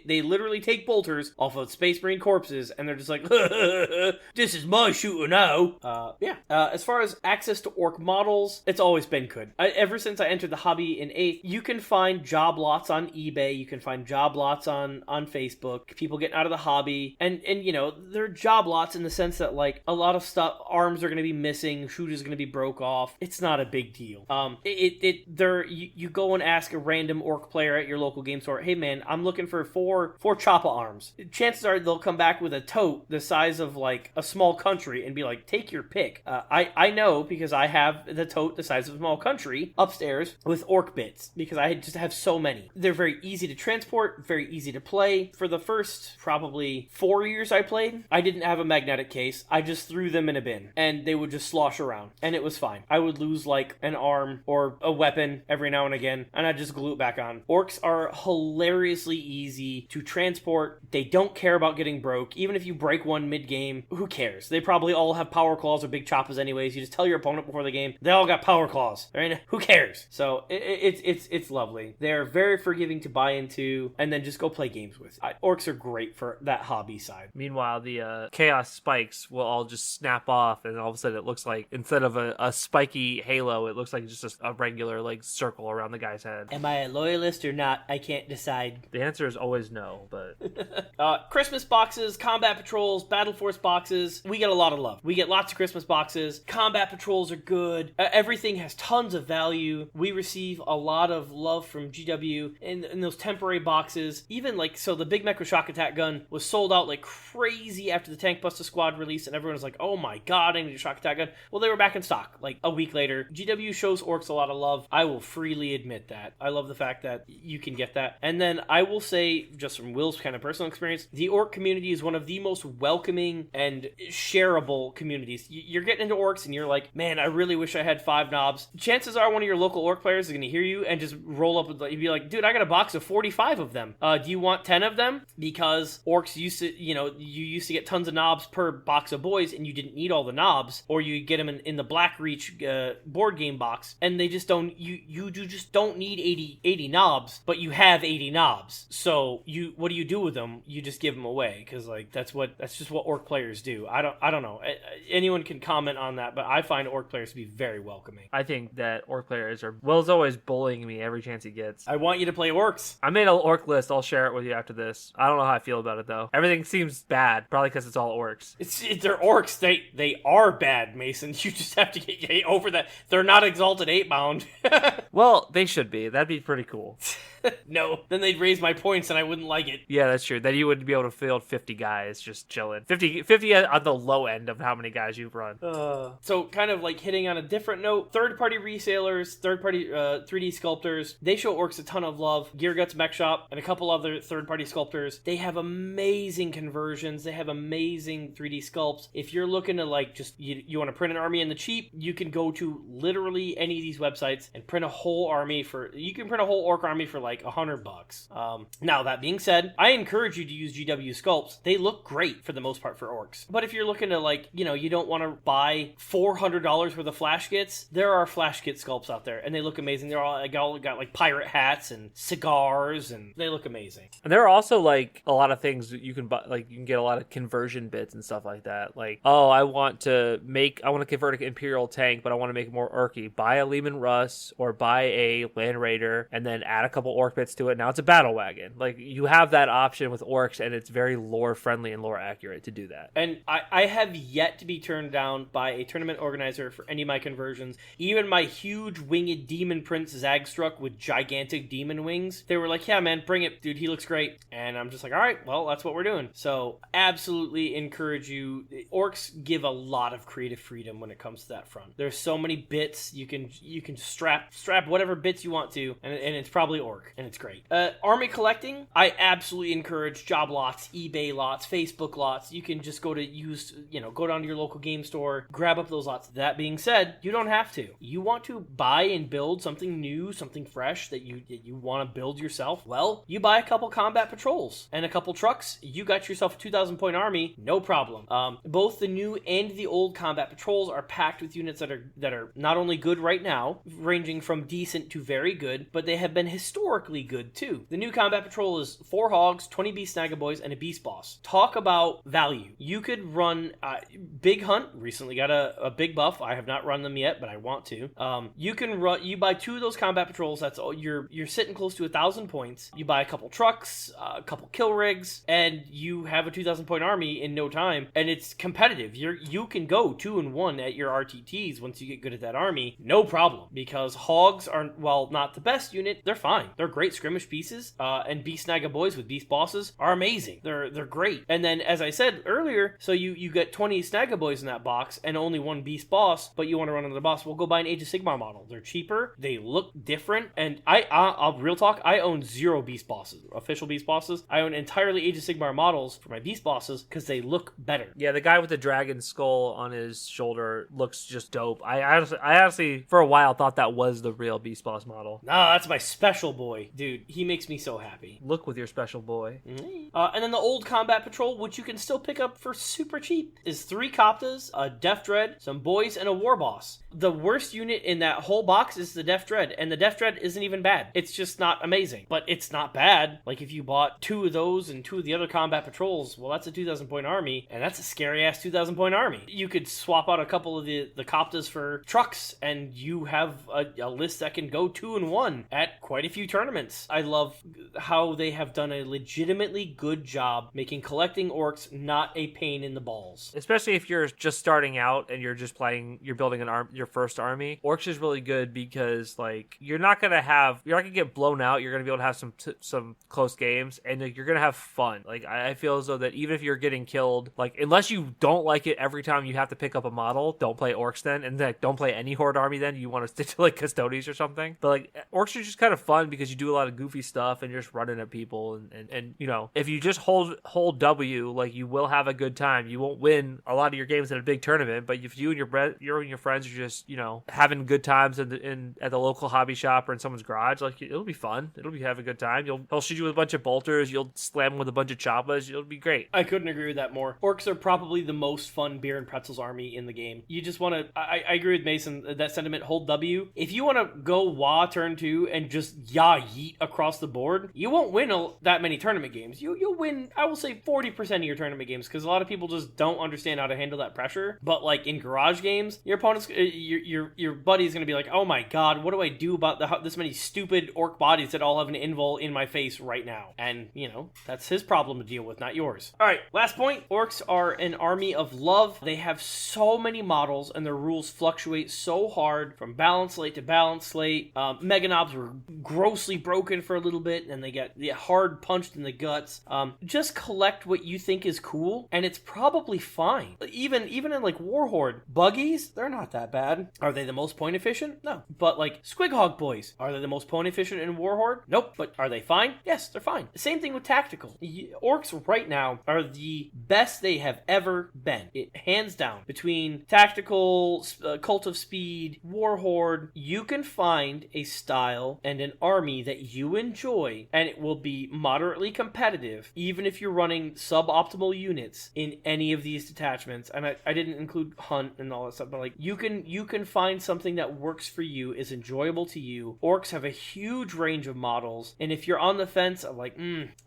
they literally take bolters off of Space Marine corpses, and they're just like, this is my shooter now. As far as access to Ork models, it's always been good. Ever since I entered the hobby in 8th, you can find job lots on eBay, you can find job lots on Facebook, people getting out of the hobby, and they're job lots in the sense that like a lot of stuff, arms are going to be missing, shooters are going to be broke off. It's not a big deal. You go and ask a random Ork player at your local game store, hey man, I'm looking for four Choppa arms. Chances are they'll come back with a tote the size of like a small country and be like, take your pick. I know, because I have the tote the size of a small country upstairs with Ork bits, because I just have so many. They're very easy to transport, very easy to play. For the first probably 4 years I played, I didn't have a magnetic case. I just threw them in a bin and they would just slosh around and it was fine. I would lose like an arm or a weapon every now and again and I'd just glue it back on. Orks are hilariously easy to transport. They don't care about getting broke. Even if you break one mid-game, who cares? They probably all have power claws or big choppas anyways. You just tell your opponent before the game, they all got power claws. Right? Who cares? So it's lovely. They're very forgiving to buy into and then just go play games with. Orks are great for that hobby side. Meanwhile, the chaos spikes will all just snap off, and all of a sudden it looks like instead of a spiky halo, it looks like just a regular like circle around the guy's head. Am I a loyalist or not? I can't decide. The answer is always no, but Christmas boxes, combat patrols, battle force boxes, we get a lot of love. We get lots of Christmas boxes. Combat patrols are good. Everything has tons of value. We receive a lot of love from GW in those temporary boxes. Even like, so the Big Mecha Shock Attack gun was sold out like crazy after the Tank Buster Squad release, and everyone was like, oh my god, I need a Shock Attack gun. Well, they were back in stock like a week later. GW shows Orks a lot of love. I will freely admit that. I love the fact that you can get that. And then I will say, just from Will's kind of personal experience, the Ork community is one of the most welcoming and shareable communities. You're getting into Orks and you're like, man, I really wish I had 5 knobs. Chances are one of your local Ork players is going to hear you and just roll up with, you'd be like, dude, I got a box of 45 of them. Do you want 10 of them? Because Orks used to, you used to get tons of knobs per box of boys and you didn't need all the knobs, or you get them in the Black Reach board game box, and they just don't, you just don't need 80 knobs, but you have 80 knobs. So what do? do with them, you just give them away, because like that's just what Ork players do. I don't know. Anyone can comment on that, but I find Ork players to be very welcoming. I think that Ork players are... Will's always bullying me every chance he gets. I want you to play Orks. I made an Ork list. I'll share it with you after this. I don't know how I feel about it, though. Everything seems bad, probably because it's all Orks. They're Orks. They are bad, Mason. You just have to get over that. They're not Exalted 8-bound. Well, they should be. That'd be pretty cool. No, then they'd raise my points and I wouldn't like it. Yeah, that's true. Then you would be able to field 50 guys just chilling. 50 on the low end of how many guys you've run. So kind of like hitting on a different note, third-party resellers, third-party 3D sculptors, they show Orks a ton of love. Gear Guts Mech Shop and a couple other third-party sculptors, they have amazing conversions. They have amazing 3D sculpts. If you're looking to like just, you want to print an army in the cheap, you can go to literally any of these websites and print a whole army you can print a whole Ork army for like $100. Now, that being said, I encourage you to use GW sculpts. They look great for the most part for Orks. But if you're looking to like, you don't want to buy $400 worth of flash kits, there are flash kit sculpts out there and they look amazing. They're all got like pirate hats and cigars and they look amazing. And there are also like a lot of things that you can buy, like you can get a lot of conversion bits and stuff like that. Like, oh, I want to convert an Imperial tank, but I want to make it more Orky. Buy a Lehman Russ or buy a Land Raider and then add a couple Ork bits to it. Now it's a battle wagon. Like, you have that option with Orks, and it's very lore friendly and lore accurate to do that. And I have yet to be turned down by a tournament organizer for any of my conversions. Even my huge winged demon prince Zagstruck with gigantic demon wings, they were like, yeah man, bring it, dude, he looks great. And I'm just like, all right, well, that's what we're doing. So absolutely encourage you. Orks give a lot of creative freedom when it comes to that front. There's so many bits you can strap whatever bits you want to, and it's probably Ork, and it's great. Army collecting, I absolutely encourage job lots, eBay lots, Facebook lots. You can just go down to your local game store, grab up those lots. That being said, you don't have to. You want to buy and build something new, something fresh that you want to build yourself? Well, you buy a couple combat patrols and a couple trucks. You got yourself a 2,000 point army, no problem. Both the new and the old combat patrols are packed with units that are not only good right now, ranging from decent to very good, but they have been historically good too. The new combat patrol is 4 hogs, 20 beast snagaboys, and a beast boss. Talk about value. You could run Big Hunt, recently got a big buff. I have not run them yet, but I want to. You buy 2 of those combat patrols, that's all, you're sitting close to 1,000 points. You buy a couple trucks, a couple kill rigs, and you have a 2,000 point army in no time, and it's competitive. You can go 2-1 at your RTTs once you get good at that army, no problem, because hogs are, while not the best unit, they're fine. They're great skirmish pieces, and beast snagaboys with beast bosses are amazing. They're great. And then, as I said earlier, so you get 20 snagaboys in that box and only 1 beast boss, but you want to run another boss, well, go buy an Age of Sigmar model. They're cheaper, they look different, and I'll real talk, I own 0 beast bosses, official beast bosses. I own entirely Age of Sigmar models for my beast bosses because they look better. Yeah, the guy with the dragon skull on his shoulder looks just dope. I honestly for a while thought that was the real beast boss model. Nah, that's my special boy. Dude, he makes me so happy. Look with your special boy. Mm-hmm. And then the old combat patrol, which you can still pick up for super cheap, is 3 Koptas, a Death Dread, some boys, and a war boss. The worst unit in that whole box is the Death Dread, and the Death Dread isn't even bad. It's just not amazing, but it's not bad. Like, if you bought 2 of those and 2 of the other combat patrols, well, that's a 2,000 point army, and that's a scary ass 2,000 point army. You could swap out a couple of the Koptas for trucks, and you have a list that can go 2-1 at quite a few tournaments. I love how they have done a legitimately good job making collecting orks not a pain in the balls. Especially if you're just starting out and you're just you're building your first army. Orks is really good because like you're not gonna get blown out. You're gonna be able to have some close games, and like, you're gonna have fun. Like I feel as though that even if you're getting killed, like unless you don't like it every time you have to pick up a model, don't play orks then, and like don't play any horde army then. You want to stick to like custodies or something. But like orks are just kind of fun because you do a lot of goofy stuff and you're just running at people and you know, if you just hold W, like you will have a good time. You won't win a lot of your games in a big tournament, but if you and your friends are just, you know, having good times at the local hobby shop or in someone's garage, like it'll be fun. Have a good time. He'll shoot you with a bunch of bolters. You'll slam him with a bunch of choppas. It'll be great. I couldn't agree with that more. Orks are probably the most fun beer and pretzels army in the game. You just want to. I agree with Mason. That sentiment. Hold W. If you want to go WA turn 2 and just yeet across the board, you won't win that many tournament games. You'll win, I will say, 40% of your tournament games, because a lot of people just don't understand how to handle that pressure. But like in garage games, your opponent's your buddy's gonna be like, oh my god, what do I do about this many stupid orc bodies that all have an invul in my face right now? And that's his problem to deal with, not yours. All right, last point. Orcs are an army of love. They have so many models, and their rules fluctuate so hard from balance slate to balance slate. Mega Knobs were grossly broken for a little bit, and they get hard punched in the guts. Just collect what you think is cool, and it's probably fine. Even in like Warhorde, buggies, they're not that bad. Are they the most point efficient? No. But like Squighog boys, are they the most point efficient in Warhorde? Nope. But are they fine? Yes, they're fine. Same thing with tactical. Orcs right now are the best they have ever been. It hands down. Between tactical, Cult of Speed, Warhorde, you can find a style and an army that you enjoy, and it will be moderately competitive, even if you're running suboptimal units in any of these detachments. And I didn't include Hunt and all that stuff, but like you can find something that works for you, is enjoyable to you. Orcs have a huge range of models, and if you're on the fence of like,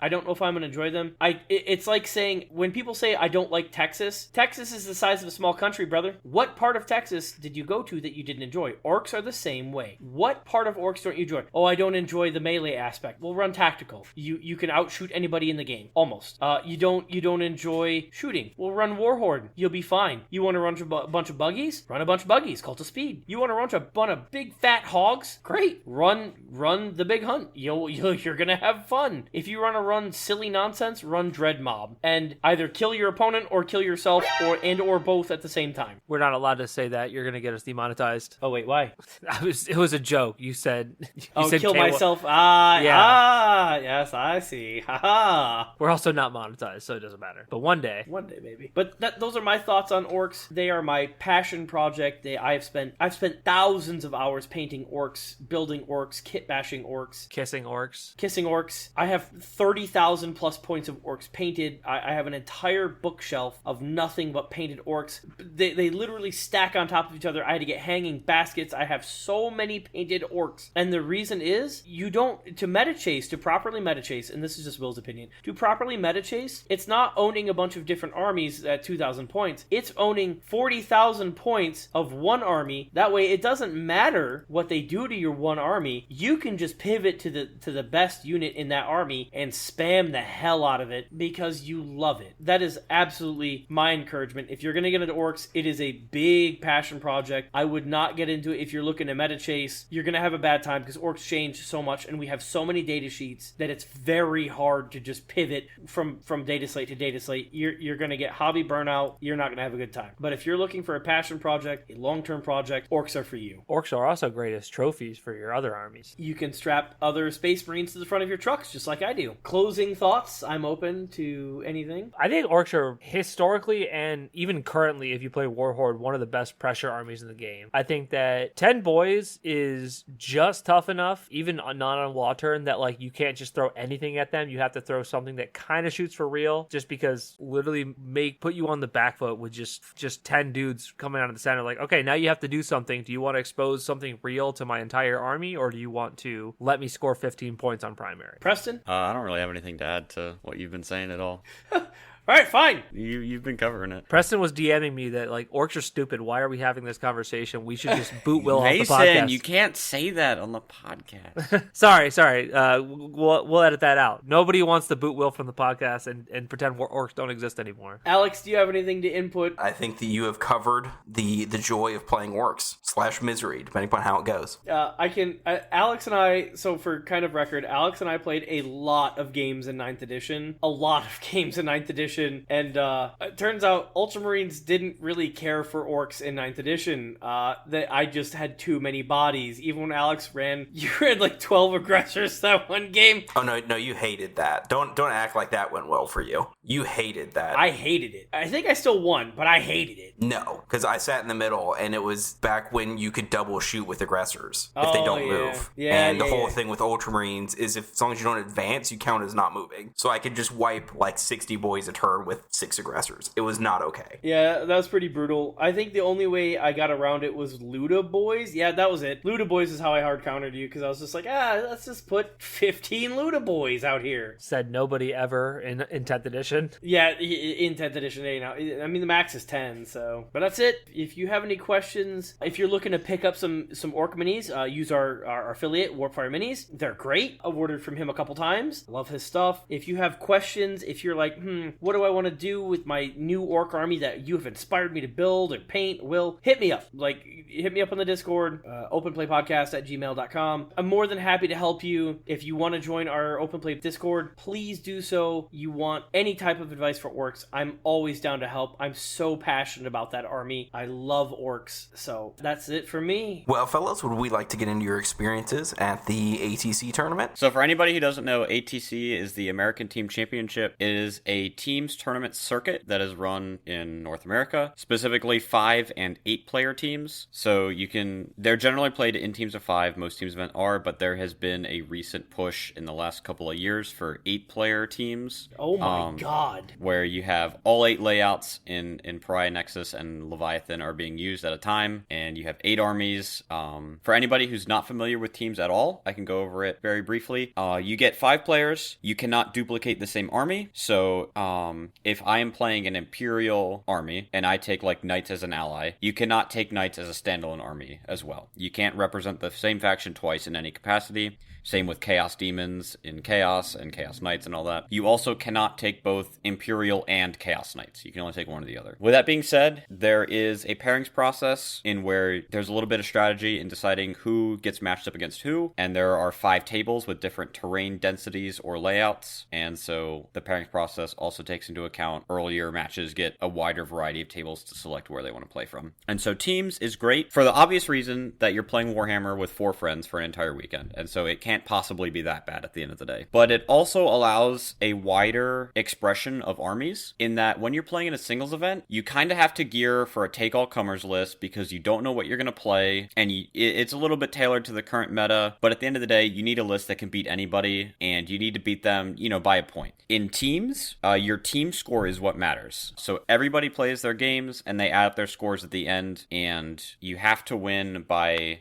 I don't know if I'm going to enjoy them, it's like saying, when people say I don't like Texas is the size of a small country, brother. What part of Texas did you go to that you didn't enjoy? Orcs are the same way. What part of Orcs don't you enjoy? Oh, I don't enjoy the melee aspect. Well, run tactical. You can outshoot anybody in the game, almost. You don't enjoy shooting. Well, run Warhorde. You'll be fine. You want to run a bunch of buggies? Run a bunch of buggies. Cult of Speed. You want to run a bunch of big fat hogs? Great. Run the big hunt. You're gonna have fun. If you run silly nonsense, run Dread Mob, and either kill your opponent or kill yourself, or both at the same time. We're not allowed to say that. You're gonna get us demonetized. Oh wait, why? It was a joke. You said kill myself. Yes, I see. Haha. We're also not monetized, so it doesn't matter. But one day maybe. But those are my thoughts on orcs. They are my passion project. I've spent thousands of hours painting orcs, building orcs, kit bashing orcs, kissing orcs. I have 30,000 plus points of orcs painted. I have an entire bookshelf of nothing but painted orcs. They literally stack on top of each other. I had to get hanging baskets. I have so many painted orcs. And the reason is, to properly meta chase, and this is just Will's opinion, to properly meta chase, it's not owning a bunch of different armies at 2,000 points. It's owning 40,000 points of one army. That way, it doesn't matter what they do to your one army. You can just pivot to the best unit in that army and spam the hell out of it because you love it. That is absolutely my encouragement. If you're going to get into orcs, it is a big passion project. I would not get into it if you're looking to meta chase. You're going to have a bad time because orcs change so much, and we have so many data sheets that it's very hard to just pivot from data slate to data slate. You're going to get hobby burnout. You're not going to have a good time. But if you're looking for a passion project, a long-term project, orcs are for you. Orcs are also great as trophies for your other armies. You can strap other Space Marines to the front of your trucks, just like I do. Closing thoughts? I'm open to anything. I think orcs are historically and even currently, if you play Warhorde, one of the best pressure armies in the game. I think that 10 boys is just tough enough, even not on wall turn, that like you can't just throw anything at them. You have to throw something that kind of shoots for real, just because literally put you on the back foot with just 10 dudes coming out of the center. Like, okay, now you have to do something. Do you want to expose something real to my entire army, or do you want to let me score 15 points on primary? Preston? I don't really have anything to add to what you've been saying at all. All right, fine. You've been covering it. Preston was DMing me that like orcs are stupid. Why are we having this conversation? We should just boot Will off the Mason, podcast. You can't say that on the podcast. sorry. We'll edit that out. Nobody wants to boot Will from the podcast and pretend orcs don't exist anymore. Alex, do you have anything to input? I think that you have covered the joy of playing orcs / misery, depending upon how it goes. Alex and I, so for kind of record, Alex and I played a lot of games in 9th edition. And it turns out Ultramarines didn't really care for orcs in 9th edition. That I just had too many bodies. Even when Alex ran, you ran like 12 aggressors that one game. Oh no, you hated that. Don't act like that went well for you. You hated that. I hated it. I think I still won, but I hated it. No, because I sat in the middle, and it was back when you could double shoot with aggressors if they don't move. And the whole thing with Ultramarines is as long as you don't advance, you count as not moving. So I could just wipe like 60 boys a turn turn with 6 aggressors. It was not okay. Yeah, that was pretty brutal. I think the only way I got around it was Luda Boys. Yeah, that was it. Luda Boys is how I hard countered you, because I was just like, let's just put 15 Luda Boys out here. Said nobody ever in 10th edition. Yeah, in 10th edition, I mean, the max is 10, so. But that's it. If you have any questions, if you're looking to pick up some Ork minis, use our affiliate, Warpfire Minis. They're great. I've ordered from him a couple times. Love his stuff. If you have questions, if you're like, what do I want to do with my new Ork army that you have inspired me to build or paint, Will, hit me up. Hit me up on the Discord, openplaypodcast@gmail.com. I'm more than happy to help you. If you want to join our OpenPlay Discord, please do so. You want any type of advice for Orks, I'm always down to help. I'm so passionate about that army. I love Orks. So that's it for me. Well, fellas, would we like to get into your experiences at the ATC tournament? So for anybody who doesn't know, ATC is the American Team Championship. It is a teams tournament circuit that is run in North America, specifically 5 and 8 player teams. So they're generally played in teams of 5. Most teams event are, but there has been a recent push in the last couple of years for 8 player teams. Oh my god. Where you have all 8 layouts in Pariah, Nexus, and Leviathan are being used at a time, and you have 8 armies. For anybody who's not familiar with teams at all, I can go over it very briefly. You get 5 players. You cannot duplicate the same army. So if I am playing an Imperial army and I take like Knights as an ally, you cannot take Knights as a standalone army as well. You can't represent the same faction twice in any capacity. Same with Chaos Demons in Chaos and Chaos Knights and all that. You also cannot take both Imperial and Chaos Knights. You can only take one or the other. With that being said, there is a pairings process in where there's a little bit of strategy in deciding who gets matched up against who, and there are 5 tables with different terrain densities or layouts, and so the pairings process also takes into account earlier matches get a wider variety of tables to select where they want to play from. And so teams is great for the obvious reason that you're playing Warhammer with 4 friends for an entire weekend, and so it can't possibly be that bad at the end of the day. But it also allows a wider expression of armies in that when you're playing in a singles event, you kind of have to gear for a take-all-comers list because you don't know what you're going to play, and it's a little bit tailored to the current meta, but at the end of the day, you need a list that can beat anybody, and you need to beat them, by a point. In teams, your team score is what matters. So everybody plays their games, and they add up their scores at the end, and you have to win by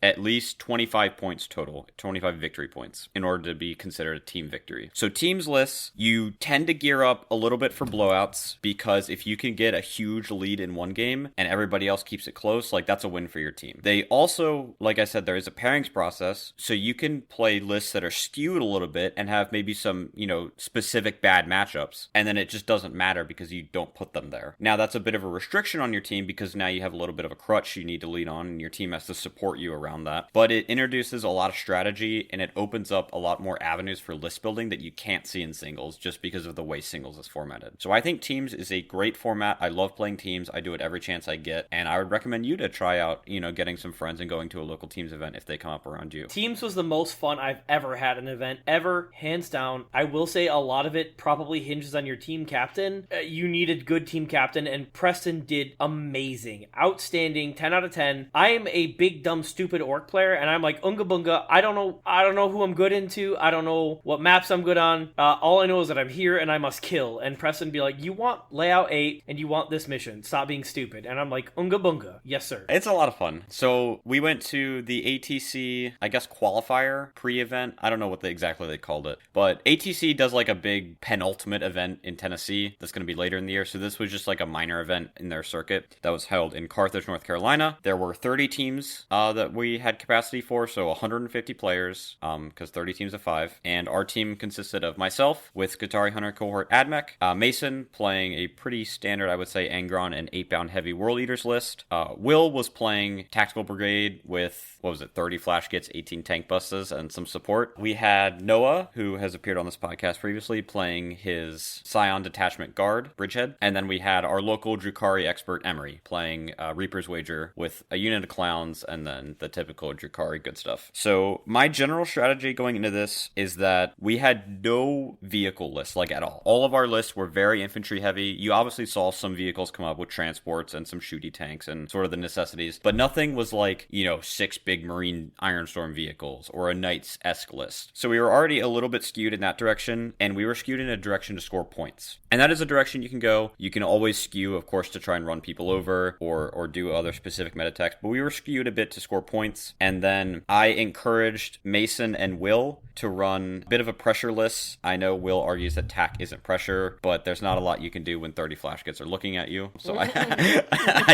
at least 25 points total, 25 victory points in order to be considered a team victory. So teams lists, you tend to gear up a little bit for blowouts because if you can get a huge lead in one game and everybody else keeps it close, that's a win for your team. They also, like I said, there is a pairings process, so you can play lists that are skewed a little bit and have maybe some, specific bad matchups, and then it just doesn't matter because you don't put them there. Now that's a bit of a restriction on your team because now you have a little bit of a crutch you need to lean on, and your team has to support you around that. But it introduces a lot of strategy, and it opens up a lot more avenues for list building that you can't see in singles just because of the way singles is formatted. So I think teams is a great format. I love playing teams. I do it every chance I get, and I would recommend you to try out, getting some friends and going to a local teams event if they come up around you. Teams was the most fun I've ever had an event, ever, hands down. I will say a lot of it probably hinges on your team captain. You need a good team captain, and Preston did amazing. Outstanding, 10 out of 10. I am a big, dumb, stupid Ork player, and I'm like, Unga Bunga, I don't know who I'm good into. I don't know what maps I'm good on. All I know is that I'm here and I must kill. And Preston be like, you want layout 8 and you want this mission. Stop being stupid. And I'm like, Unga Bunga. Yes, sir. It's a lot of fun. So we went to the ATC, I guess, qualifier pre-event. I don't know what exactly they called it. But ATC does a big penultimate event in Tennessee that's going to be later in the year. So this was just a minor event in their circuit that was held in Carthage, North Carolina. There were 30 teams that we had capacity for, so 150 players, because 30 teams of 5. And our team consisted of myself with Skitarii Hunter Cohort Admech, Mason playing a pretty standard, I would say, Angron and 8-bound heavy World Eaters list. Will was playing Tactical Brigade with, 30 flash kits, 18 tank buses, and some support. We had Noah, who has appeared on this podcast previously, playing his Scion Detachment Guard, Bridgehead. And then we had our local Drukhari expert, Emery, playing Reaper's Wager with a unit of clowns and then the typical Drukhari good stuff. So my general strategy going into this is that we had no vehicle lists, at all. All of our lists were very infantry heavy. You obviously saw some vehicles come up with transports and some shooty tanks and sort of the necessities, but nothing was 6 big Marine Ironstorm vehicles or a Knights-esque list. So we were already a little bit skewed in that direction, and we were skewed in a direction to score points. And that is a direction you can go. You can always skew, of course, to try and run people over or do other specific meta techs, but we were skewed a bit to score points. And then I encouraged Mason and Will to run a bit of a pressureless. I know Will argues that tack isn't pressure, but there's not a lot you can do when 30 flash kits are looking at you. So I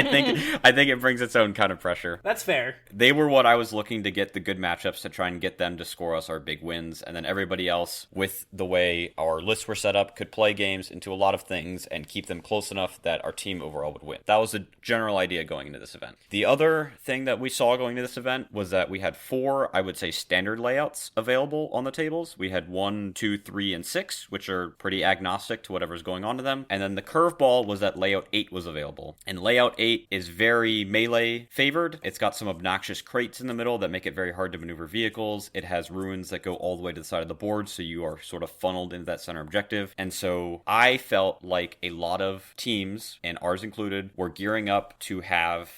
think it brings its own kind of pressure. That's fair. They were what I was looking to get the good matchups to try and get them to score us our big wins. And then everybody else, with the way our lists were set up, could play games into a lot of things and keep them close enough that our team overall would win. That was the general idea going into this event. The other thing that we saw going into this event was that we had 4, I would say, standard layouts available on the tables. We had 1, 2, 3, and 6, which are pretty agnostic to whatever's going on to them. And then the curveball was that layout 8 was available. And layout 8 is very melee favored. It's got some obnoxious crates in the middle that make it very hard to maneuver vehicles. It has ruins that go all the way to the side of the board, so you are sort of funneled into that center objective. And so I felt like a lot of teams, and ours included, were gearing up to have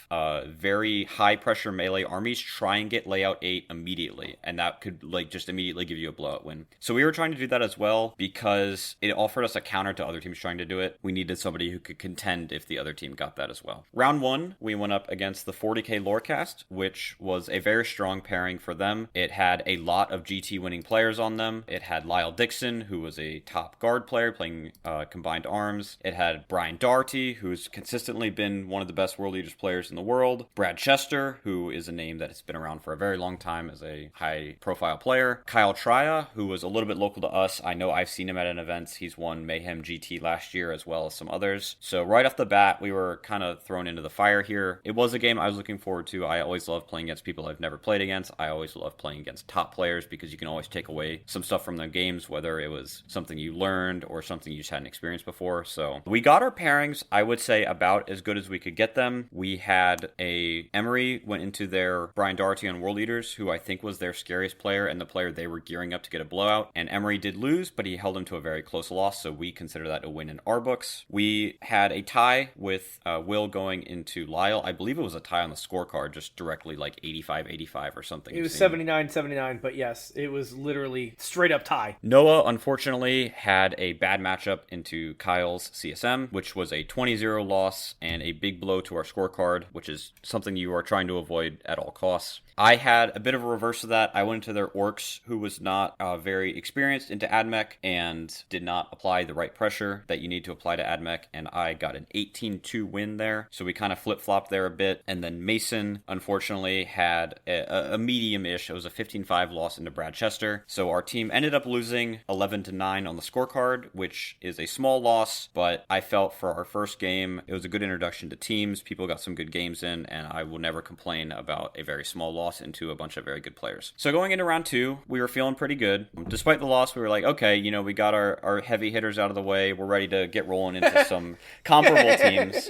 very high pressure melee armies try and get layout 8 immediately, and that could just immediately give you a blowout win. So we were trying to do that as well because it offered us a counter to other teams trying to do it. We needed somebody who could contend if the other team got that as well. Round 1, we went up against the 40k Lorecast, which was a very strong pairing for them. It had a lot of GT winning players on them. It had Lyle Dixon, who was a top guard player playing combined arms. It had Brian Doherty, who's consistently been one of the best World Leaders players in the world. Brad Chester, who is a name that has been around for a very long time as a high profile player. Kyle Trya, who was a little bit local to us. I know I've seen him at an event. He's won Mayhem GT last year as well as some others. So right off the bat, we were kind of thrown into the fire here. It was a game I was looking forward to. I always love playing against people I've never played against. I always love playing against top players because you can always take away some stuff from their games, whether it was something you learned or something you just hadn't experienced before. So we got our pairings, I would say, about as good as we could get them. We had Emery went into their Brian Doherty on World Leaders, who I think was their scariest player and the player they were gearing up to get a blowout. And Emery did lose, but he held him to a very close loss, so we consider that a win in our books. We had a tie with Will going into Lyle. I believe it was a tie on the scorecard, just directly like 85-85 or something. It was 79-79, but yes, it was literally straight up tie. Noah, unfortunately, had a bad matchup into Kyle's CSM, which was a 20-0 loss and a big blow to our scorecard, which is something you are trying to avoid at all costs. I had a bit of a reverse of that. I went into their Orks, who was not very experienced into AdMech and did not apply the right pressure that you need to apply to AdMech, and I got an 18-2 win there. So we kind of flip-flopped there a bit. And then Mason, unfortunately, had a medium-ish. It was a 15-5 loss into Brad Chester. So our team ended up losing 11-9 on the scorecard, which is a small loss, but I felt for our first game, it was a good introduction to teams. People got some good games in, and I will never complain about a very small loss into a bunch of very good players. So going into round 2, we were feeling pretty good. Despite the loss, we were like, okay, we got our heavy hitters out of the way. We're ready to get rolling into some comparable teams.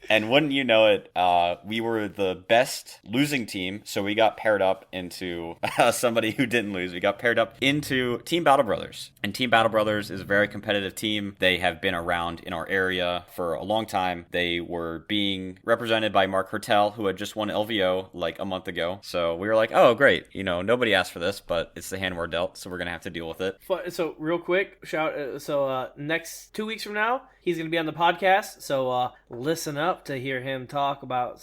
And wouldn't you know it, we were the best losing team, so we got paired up into somebody who didn't lose. We got paired up into Team Battle Brothers. And Team Battle Brothers is a very competitive team. They have been around in our area for a long time. They were being represented by Mark Hertel, who had just won LVO like a month ago. So we were like, oh, great. Nobody asked for this, but it's the hand we're dealt, so we're going to have to deal with it. So real quick, next 2 weeks from now, he's going to be on the podcast, so listen up to hear him talk about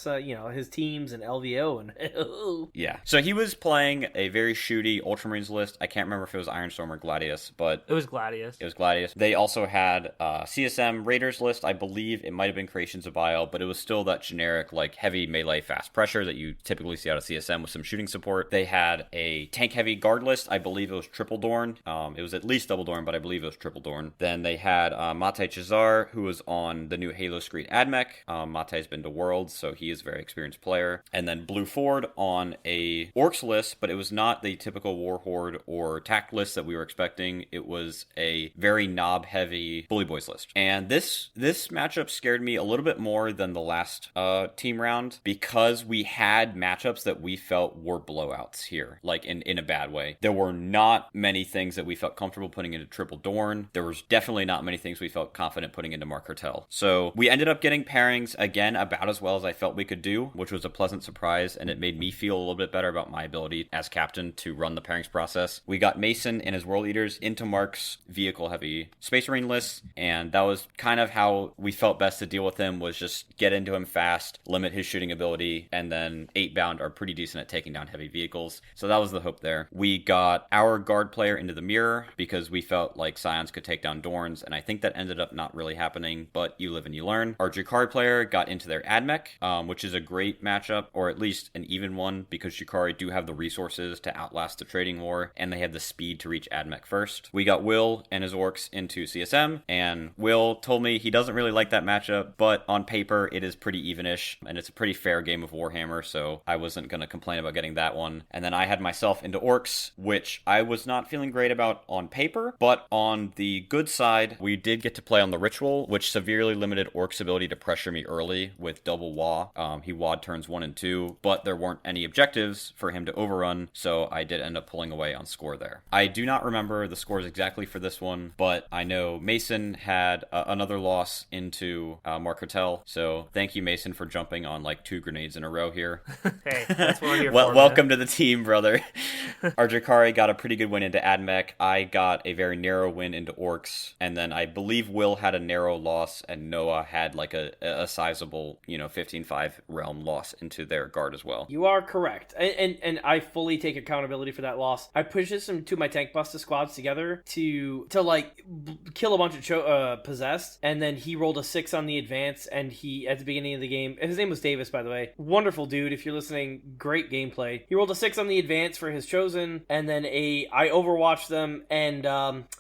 his teams and LVO. And yeah. So he was playing a very shooty Ultramarines list. I can't remember if it was Ironstorm or Gladius, but it was Gladius. It was Gladius. They also had CSM Raiders list. I believe it might have been Creations of Bile, but it was still that generic heavy melee fast pressure that you typically see out of CSM with some shooting support. They had a tank heavy guard list. I believe it was Triple Dorn. It was at least Double Dorn, but I believe it was Triple Dorn. Then they had Mate Chazar, who was on the new Halo Screed AdMech. Mate's been to Worlds, so he is a very experienced player. And then Blue Ford on a Orks list, but it was not the typical Warhorde or Tact list that we were expecting. It was a very knob-heavy Bully Boys list. And this matchup scared me a little bit more than the last team round because we had matchups that we felt were blowouts here, in a bad way. There were not many things that we felt comfortable putting into Triple Dorn. There was definitely not many things we felt confident putting into Mark Hertel. So we ended up getting pairings things, again, about as well as I felt we could do, which was a pleasant surprise, and it made me feel a little bit better about my ability as captain to run the pairings process. We got Mason and his World Eaters into Mark's vehicle-heavy Space Marine list, and that was kind of how we felt best to deal with him, was just get into him fast, limit his shooting ability, and then 8-bound are pretty decent at taking down heavy vehicles. So that was the hope there. We got our guard player into the mirror because we felt like Scions could take down Dorns, and I think that ended up not really happening, but you live and you learn. Our Jakari player got into their AdMech, which is a great matchup, or at least an even one, because Jakari do have the resources to outlast the trading war, and they have the speed to reach AdMech first. We got Will and his Orks into CSM, and Will told me he doesn't really like that matchup, but on paper it is pretty evenish, and it's a pretty fair game of Warhammer, so I wasn't going to complain about getting that one. And then I had myself into Orks, which I was not feeling great about on paper, but on the good side, we did get to play on the Ritual, which severely limited Ork's ability to pressure me early with double Wa. He wa'd turns 1 and 2, but there weren't any objectives for him to overrun, so I did end up pulling away on score there. I do not remember the scores exactly for this one, but I know Mason had another loss into Mark Hertel, so thank you, Mason, for jumping on like 2 grenades in a row here. Hey, that's what we're here Well, for. welcome to the team, brother. Our Jakari got a pretty good win into AdMech. I got a very narrow win into Orks, and then I believe Will had a narrow loss, and Noah had like a sizable, 15-5 realm loss into their guard as well. You are correct, and I fully take accountability for that loss. I pushed some two of my tank buster squads together to kill a bunch of possessed, and then he rolled a 6 on the advance, and he at the beginning of the game, his name was Davis, by the way, wonderful dude. If you're listening, great gameplay. He rolled a 6 on the advance for his chosen, and then I overwatched them, and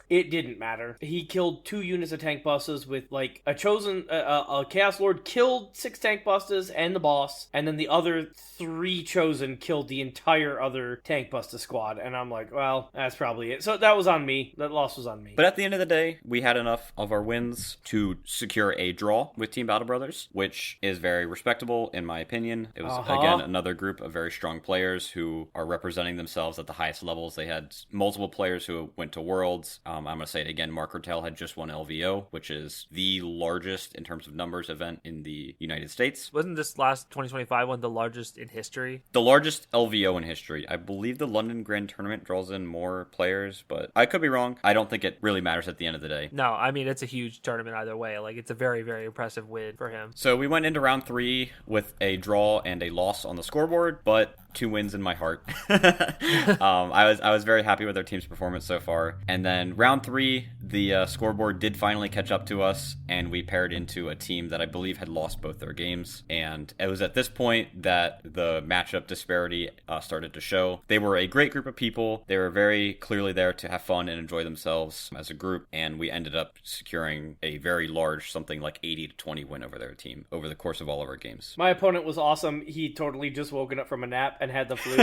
it didn't matter. He killed 2 units of tank busters with like a chosen, a Chaos Lord killed 6 tank busters and the boss, and then the other 3 chosen killed the entire other tank buster squad, and I'm like, well, that's probably it. So that was on me. That loss was on me. But at the end of the day, we had enough of our wins to secure a draw with Team Battle Brothers, which is very respectable in my opinion. It was, again, another group of very strong players who are representing themselves at the highest levels. They had multiple players who went to Worlds. I'm going to say it again, Mark Hertel had just won LVO, which is the largest in terms of numbers event in the United States. Wasn't this last 2025 one the largest in history? The largest LVO in history. I believe the London Grand Tournament draws in more players, but I could be wrong. I don't think it really matters at the end of the day. No, I mean, it's a huge tournament either way. Like, it's a very, very impressive win for him. So we went into round 3 with a draw and a loss on the scoreboard, but 2 wins in my heart. I was very happy with our team's performance so far. And then round 3, the scoreboard did finally catch up to us, and we paired into a team that I believe had lost both their games. And it was at this point that the matchup disparity started to show. They were a great group of people. They were very clearly there to have fun and enjoy themselves as a group, and we ended up securing a very large, something like 80-20 win over their team over the course of all of our games. My opponent was awesome. He totally just woken up from a nap and had the flu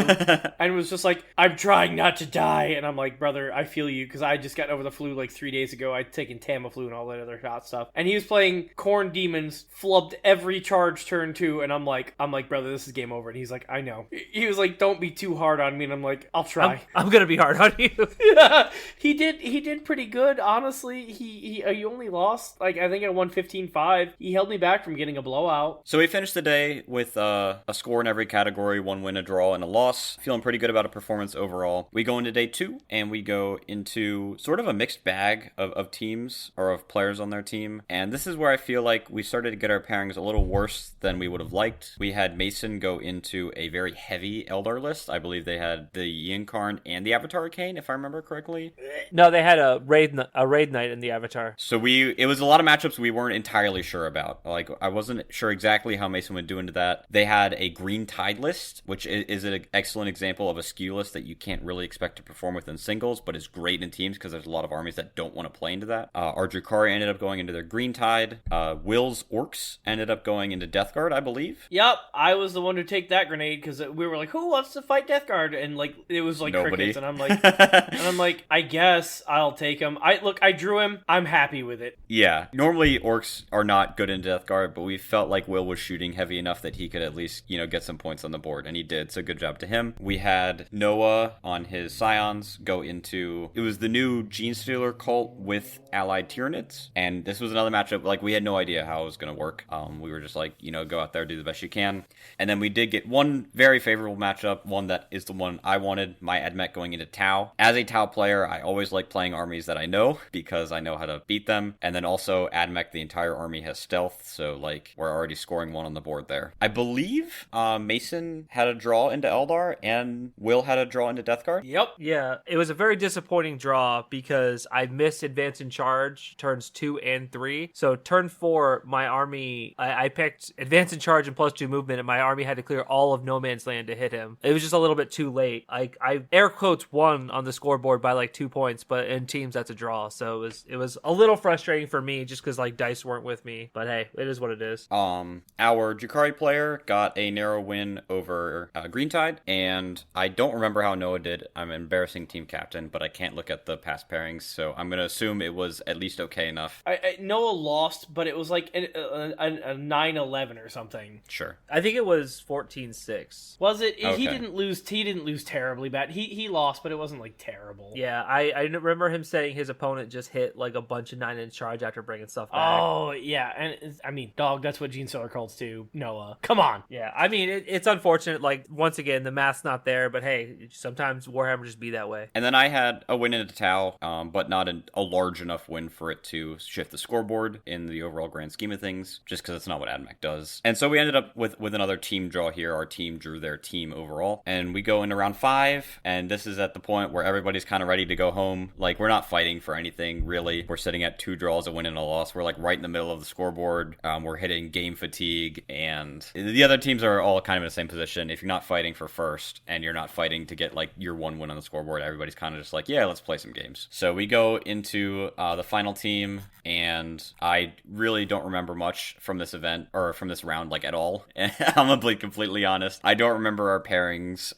and was just like, I'm trying not to die. And I'm like, brother, I feel you, because I just got over the flu like 3 days ago. I'd taken Tamiflu and all that other hot stuff. And he was playing Corn Demons, flubbed every charge turn 2, and I'm like, brother, this is game over. And he's like, I know. He was like, don't be too hard on me. And I'm like, I'll try. I'm gonna be hard on you. Yeah, he did pretty good, honestly. He only lost, like, I think I won 15-5. He held me back from getting a blowout. So we finished the day with a score in every category, 1 win, a draw, and a loss. Feeling pretty good about a performance overall. We go into day 2, and we go into sort of a mixed bag of teams, or of players on their team. And this is where I feel like we started to get our pairings a little worse than we would have liked. We had Mason go into a very heavy Eldar list. I believe they had the Yinkarn and the Avatar Arcane, if I remember correctly. No, they had a raid knight in the Avatar. So it was a lot of matchups we weren't entirely sure about. Like, I wasn't sure exactly how Mason would do into that. They had a Green Tide list, which is an excellent example of a skew list that you can't really expect to perform within singles, but is great in teams because there's a lot of armies that don't want to play into that. Our Jakari ended up going into their Green Tide. Will's Orks ended up going into Death Guard, I believe. Yep, I was the one who take that grenade because we were like, who wants to fight Death Guard? And like, it was like Nobody. crickets, and I'm like, I guess I'll take him. I drew him. I'm happy with it. Yeah, normally Orks are not good in Death Guard, but we felt like Will was shooting heavy enough that he could at least, get some points on the board, and he did. did, so good job to him. We had Noah on his Scions go into, it was the new Gene Stealer cult with allied Tyranids, and this was another matchup, like, we had no idea how it was going to work. We were just like, go out there, do the best you can. And then we did get one very favorable matchup, one that is the one I wanted, my Admech going into Tau. As a Tau player, I always like playing armies that I know, because I know how to beat them. And then also, Admech, the entire army has stealth, so, like, we're already scoring one on the board there. I believe Mason had a draw into Eldar, and Will had a draw into Death Guard. Yep. Yeah, it was a very disappointing draw because I missed Advance in Charge turns 2 and 3. So turn 4, my army, I picked Advance in Charge and +2 movement, and my army had to clear all of No Man's Land to hit him. It was just a little bit too late. I air quotes won on the scoreboard by like 2 points, but in teams that's a draw. So it was a little frustrating for me just because like dice weren't with me. But hey, it is what it is. Our Drukhari player got a narrow win over Green Tide, and I don't remember how Noah did. I'm an embarrassing team captain, but I can't look at the past pairings, so I'm going to assume it was at least okay enough. Noah lost, but it was like a 9-11 or something. Sure. I think it was 14-6. Was it? Okay. He didn't lose terribly bad. He lost, but it wasn't like terrible. Yeah, I remember him saying his opponent just hit like a bunch of 9-inch charge after bringing stuff back. Oh, yeah. And I mean, dog, that's what Gene Stealer calls to Noah. Come on. Yeah, I mean, it's unfortunate. Like, once again, the math's not there, but hey, sometimes Warhammer just be that way. And then I had a win into Tau, but not a large enough win for it to shift the scoreboard in the overall grand scheme of things, just because it's not what Admech does. And so we ended up with another team draw here. Our team drew their team overall. And we go into round 5, and this is at the point where everybody's kind of ready to go home. Like, we're not fighting for anything, really. We're sitting at 2 draws, a win and a loss. We're, like, right in the middle of the scoreboard. We're hitting game fatigue, and the other teams are all kind of in the same position. If you're not fighting for first, and you're not fighting to get, like, your 1 win on the scoreboard, everybody's kind of just like, yeah, let's play some games. So we go into the final team, and I really don't remember much from this event, or from this round, like, at all. I'm gonna be completely honest. I don't remember our pairings,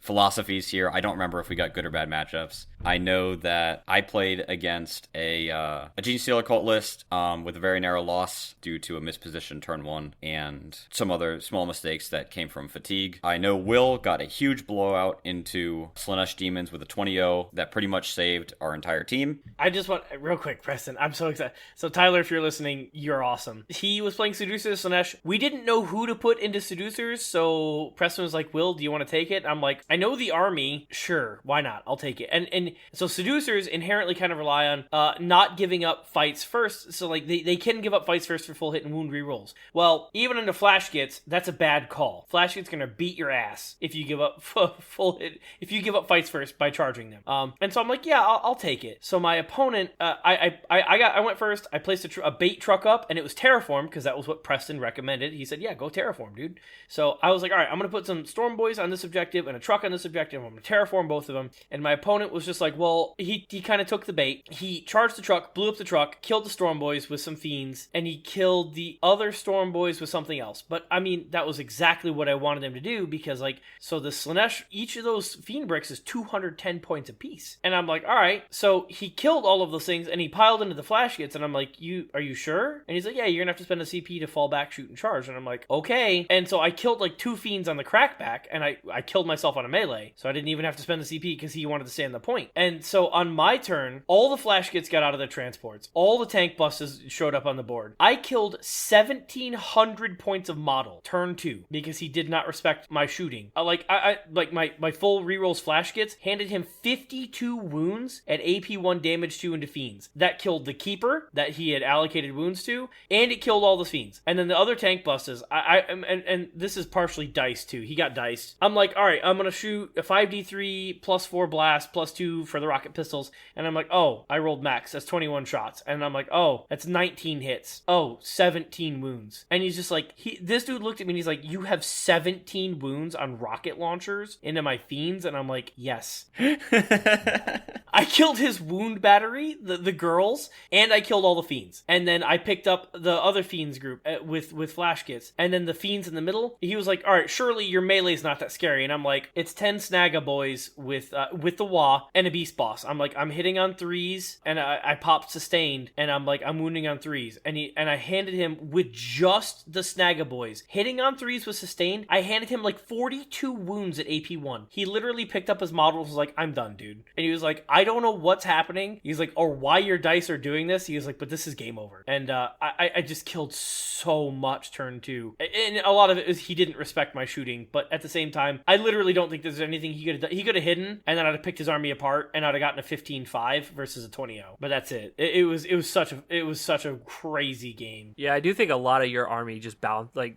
philosophies here. I don't remember if we got good or bad matchups. I know that I played against a Gene Stealer cult list with a very narrow loss due to a misposition turn 1 and some other small mistakes that came from fatigue. I know Will got a huge blowout into Slaanesh Demons with a 20-0 that pretty much saved our entire team. I just want, real quick, Preston, I'm so excited. So Tyler, if you're listening, you're awesome. He was playing Seducers Slaanesh. We didn't know who to put into Seducers, so Preston was like, Will, do you want to take it? I'm like, I know the army. Sure, why not? I'll take it. And so Seducers inherently kind of rely on not giving up fights first. So like they can give up fights first for full hit and wound rerolls. Well, even into Flash Gits, that's a bad call. Flash Gits gonna beat your ass if you give up full hit, if you give up fights first by charging them. And so I'm like, yeah, I'll take it. So my opponent, I went first. I placed a bait truck up, and it was Terraform because that was what Preston recommended. He said, yeah, go Terraform, dude. So I was like, all right, I'm gonna put some Storm Boys on this objective and a truck on this objective. I'm gonna Terraform both of them. And my opponent was just like, well, he kind of took the bait. He charged the truck, blew up the truck, killed the Storm Boys with some fiends, and he killed the other Storm Boys with something else. But I mean, that was exactly what I wanted him to do, because like, so the Slaanesh, each of those fiend bricks is 210 points apiece. And I'm like, all right. So he killed all of those things and he piled into the Flash Gits, and I'm like, are you sure? And he's like, yeah, you're gonna have to spend a CP to fall back, shoot, and charge. And I'm like, okay. And so I killed like 2 fiends on the crackback, and I killed myself on a melee, so I didn't even have to spend the CP because he wanted to stay on the point. And so on my turn, all the Flash Gits got out of their transports. All the tank buses showed up on the board. I killed 1,700 points of model turn 2 because he did not respect my shooting. I my full rerolls Flash Gits handed him 52 wounds at AP1 damage 2 into fiends. That killed the keeper that he had allocated wounds to, and it killed all the fiends. And then the other tank buses, and this is partially diced too. He got diced. I'm like, all right, I'm gonna shoot a 5d3 +4 blast +2 for the rocket pistols, and I'm like, oh, I rolled max. That's 21 shots. And I'm like, oh, that's 19 hits. Oh, 17 wounds. And he's just like, this dude looked at me and he's like, you have 17 wounds on rocket launchers into my fiends? And I'm like, yes. I killed his wound battery, the girls, and I killed all the fiends. And then I picked up the other fiends group with flash kits. And then the fiends in the middle, he was like, all right, surely your melee's not that scary. And I'm like, it's 10 Snaga boys with the Wah and a beast boss. I'm like, I'm hitting on 3s, and I popped sustained, and I'm like, I'm wounding on 3s. And I handed him with just the Snaga boys. Hitting on 3s with sustained, I handed him like 42 wounds at AP1. He literally picked up his models, was like, I'm done, dude. And he was like, I don't know what's happening. He's like, or why your dice are doing this. He was like, but this is game over. And I just killed so much turn 2. And a lot of it is he didn't respect my shooting, but at the same time, I literally don't think there's anything he could have done. He could have hidden, and then I'd have picked his army apart, and I'd have gotten a 15-5 versus a 20-0. But that's it. It was such a crazy game. Yeah, I do think a lot of your army just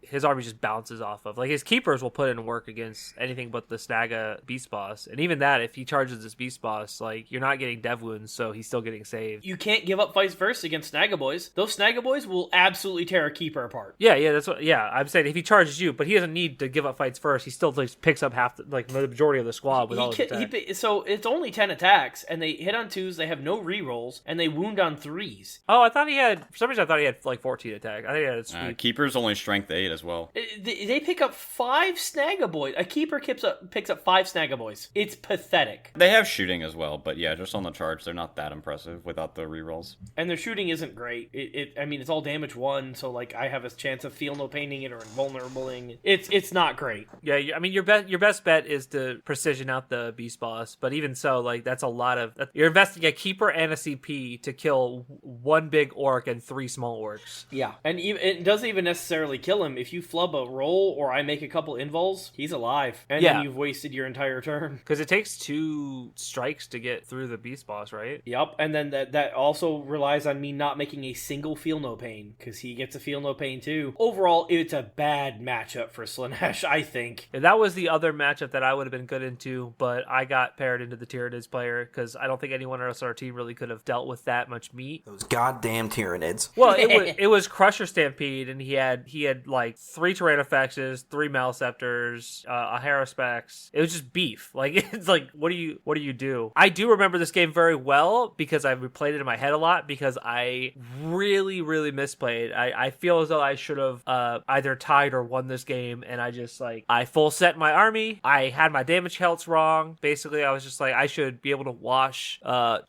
his army just bounces off of. Like, his keepers will put in work against anything but the Snaga beast boss. And even that, if he charges this beast boss, like, you're not getting dev wounds, so he's still getting saved. You can't give up vice versa against Snaga boys. Those Snaga boys will absolutely tear a keeper apart. Yeah, that's what. Yeah, I'm saying if he charges you, but he doesn't need to give up fights first. He still just picks up half, the majority of the squad with all his attacks. So it's only 10 attacks, and they hit on 2s. They have no rerolls, and they wound on 3s. Oh, I thought he had. For some reason, I thought he had like 14 attack. I think he had a sweep. Keeper's only strength 8 as well. They pick up 5 Snaga boys. A keeper picks up 5 Snaga boys. It's pathetic. They have shooting as well, but yeah, just on the charge, they're not that impressive without the rerolls. And their shooting isn't great. I mean, it's all damage 1, so like I have a chance of feel no paining it or invulnerabling. It's not great. Yeah, I mean, your best bet is to precision out the beast boss, but even so, like, that's a lot of. You're investing a keeper and a CP to kill one big orc and 3 small orcs. Yeah, and it doesn't even necessarily kill him. If you flub a roll or I make a couple invuls, he's alive, and then you've wasted your entire turn. Because it takes 2 strikes to get through the beast boss, right? Yep, and then that also relies on me not making a single feel no pain, because he gets a feel no pain too. Overall, it's a bad matchup for Slaanesh, I think. And that was the other matchup that I would have been good into, but I got paired into the Tyranids player because I don't think anyone else on our team really could have dealt with that much meat. Those goddamn Tyranids. Well, it was Crusher Stampede, and he had like 3 Tyrannofexes, 3 Maleceptors, a Haruspex. It was just beef. Like, it's like, what do you do? I do remember this game very well because I replayed it in my head a lot because I really, really misplayed. I feel as though I should have either tied or won this game, and I just, like, I full set my army. I had my damage counts wrong. Basically, I was just like, I should be able to wash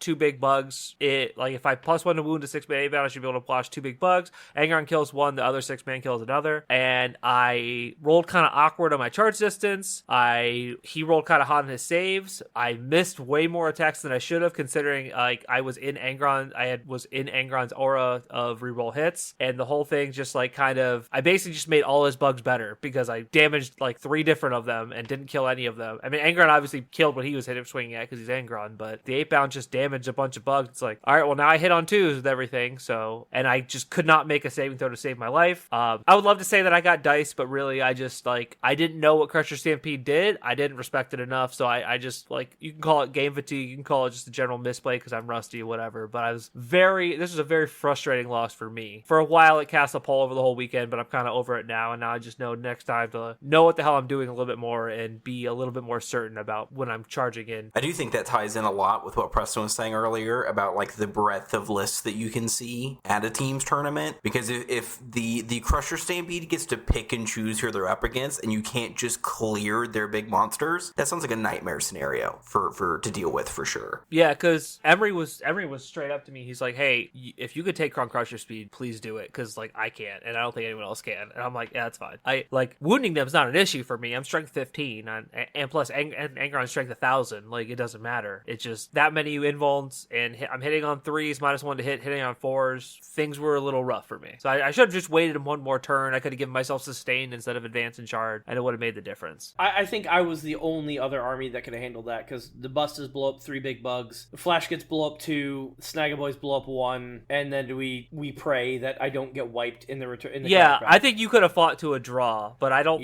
2 big bugs. Like, if I +1 to wound a 6-man A-bound, I should be able to wash 2 big bugs. Angron kills 1, the other 6-man kills another. And I rolled kind of awkward on my charge distance. He rolled kind of hot on his saves. I missed way more attacks than I should have, considering like I was in Angron. Was in Angron's aura of reroll hits, and the whole thing just like I basically just made all his bugs better because I damaged like 3 different of them and didn't kill any of them. I mean, Angron obviously killed what he was swinging at because he's Angron, but the 8-bound just damaged a bunch of bugs. It's like, all right, well now I hit on 2s with everything, so, and I just could not make a saving throw to save my life. I would love to say that I got dice, but really I just like I didn't know what Crusher Stampede did. I didn't respect it enough, so I just like, you can call it game fatigue, you can call it just a general misplay because I'm rusty or whatever, but this was a very frustrating loss for me. For a while it cast a pole over the whole weekend, but I'm kind of over it now, and now I just know next time to know what the hell I'm doing a little bit more and be a little bit more certain about when I'm charging in. I do think that ties in a lot with what Preston was saying earlier about like the breadth of lists that you can see at a team's tournament, because if the Crusher Stampede gets to pick and choose who they're up against and you can't just clear their big monsters, that sounds like a nightmare scenario for to deal with for sure. Yeah, because Emery was straight up to me. He's like, hey, if you could take Kron Crusher speed, please do it, because like I can't, and I don't think anyone else can. And I'm like, yeah, that's fine. I like wounding them is not an issue for me. I'm strength 15, and plus Angron's strength 1,000. Like, it doesn't matter. It's just that many invulns, and I'm hitting on 3s, -1 to hitting on 4s. Things were a little rough for me. So I should have just waited 1 more turn. I could have given myself sustained instead of advance and shard, and it would have made the difference. I think I was the only other army that could have handled that, because the Bustas blow up 3 big bugs, the Flash gets blow up 2, Snaga Boys blow up 1, and then we pray that I don't get wiped in the return. Yeah, I think you could have fought to a draw, but I don't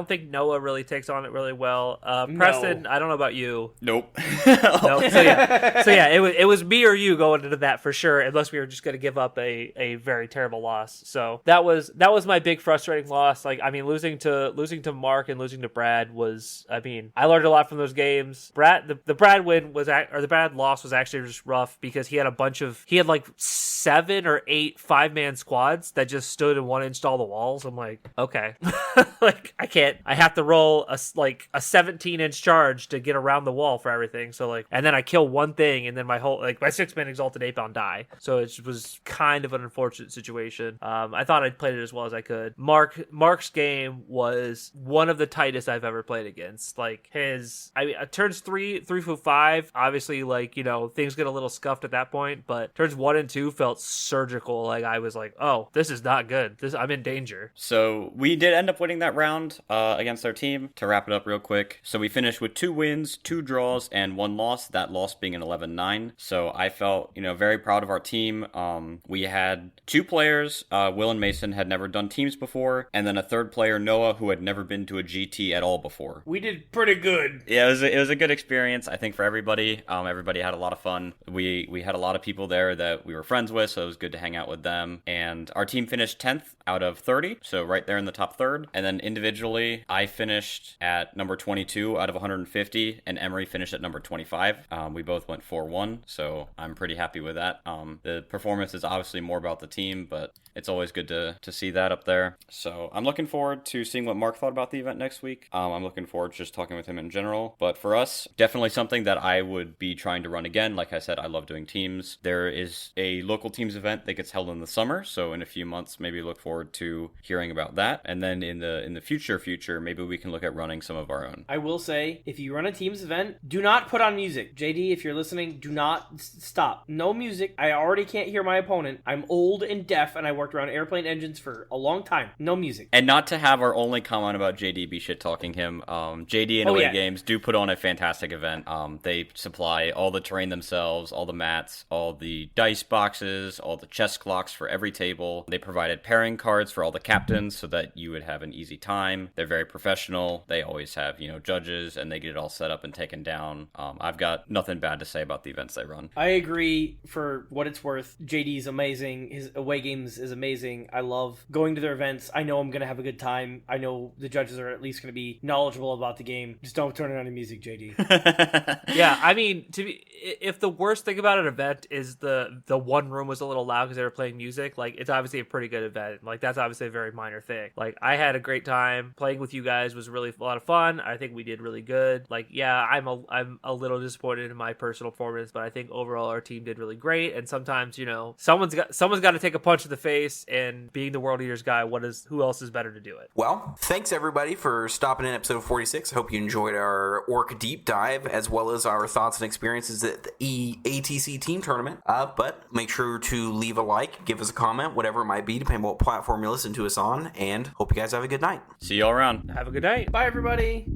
think Noah really takes on it really well. Preston, no. I don't know about you. Nope. Nope. So yeah, it was me or you going into that for sure, unless we were just going to give up a very terrible loss. So that was my big frustrating loss. Like, I mean, losing to Mark and losing to Brad was, I mean, I learned a lot from those games. The Brad loss was actually just rough because he had a bunch he had like 7 or 8 5-man squads that just stood and 1-inched all the walls. I'm like, okay. Like, I have to roll a 17-inch charge to get around the wall for everything. So like, and then I kill one thing, and then my 6-man Exalted Apound die. So it was kind of an unfortunate situation. I thought I'd played it as well as I could. Mark's game was one of the tightest I've ever played against. Like turns 3 through 5, obviously, like, things get a little scuffed at that point, but turns 1 and 2 felt surgical. Like, I was like, oh, this is not good. I'm in danger. So we did end up winning that round against our team. To wrap it up real quick, so we finished with 2 wins, 2 draws, and 1 loss. That loss being an 11-9. So I felt, very proud of our team. We had 2 players. Will and Mason had never done teams before, and then a 3rd player, Noah, who had never been to a GT at all before. We did pretty good. Yeah, it was a good experience, I think, for everybody. Everybody had a lot of fun. We had a lot of people there that we were friends with, so it was good to hang out with them. And our team finished 10th out of 30, so right there in the top third. And then individually, I finished at number 22 out of 150, and Emery finished at number 25. We both went 4-1, so I'm pretty happy with that. The performance is obviously more about the team, but it's always good to see that up there. So I'm looking forward to seeing what Mark thought about the event next week. I'm looking forward to just talking with him in general. But for us, definitely something that I would be trying to run again. Like I said, I love doing teams. There is a local teams event that gets held in the summer, so in a few months, maybe look forward to hearing about that. And then in the future, maybe we can look at running some of our own. I will say, if you run a teams event, do not put on music. JD, if you're listening, do not stop. No music. I already can't hear my opponent. I'm old and deaf, and I worked around airplane engines for a long time. No music. And not to have our only comment about JD be shit talking him. JD and Away Games do put on a fantastic event. They supply all the terrain themselves, all the mats, all the dice boxes, all the chess clocks for every table. They provided pairing cards for all the captains so that you would have an easy time. They're very professional. They always have, judges, and they get it all set up and taken down. I've got nothing bad to say about the events they run. I agree for what it's worth. JD's amazing. His Away Games is amazing. I love going to their events. I know I'm going to have a good time. I know the judges are at least going to be knowledgeable about the game. Just don't turn it on the music, JD. Yeah, I mean, if the worst thing about an event is the one room was a little loud because they were playing music, like, it's obviously a pretty good event. Like, that's obviously a very minor thing. Like, I had a great time. Playing with you guys was really a lot of fun. I think we did really good. Like, yeah, I'm a little disappointed in my personal performance, but I think overall our team did really great. And sometimes, someone's got to take a punch to the face, and being the World Eaters guy, who else is better to do it? Well, thanks everybody for stopping in episode 46. I hope you enjoyed our Ork deep dive, as well as our thoughts and experiences at the ATC Team Tournament. But make sure to leave a like, give us a comment, whatever it might be, depending on what platform you listen to us on, and hope you guys have a good night. See you all around. Have a good night. Bye, everybody.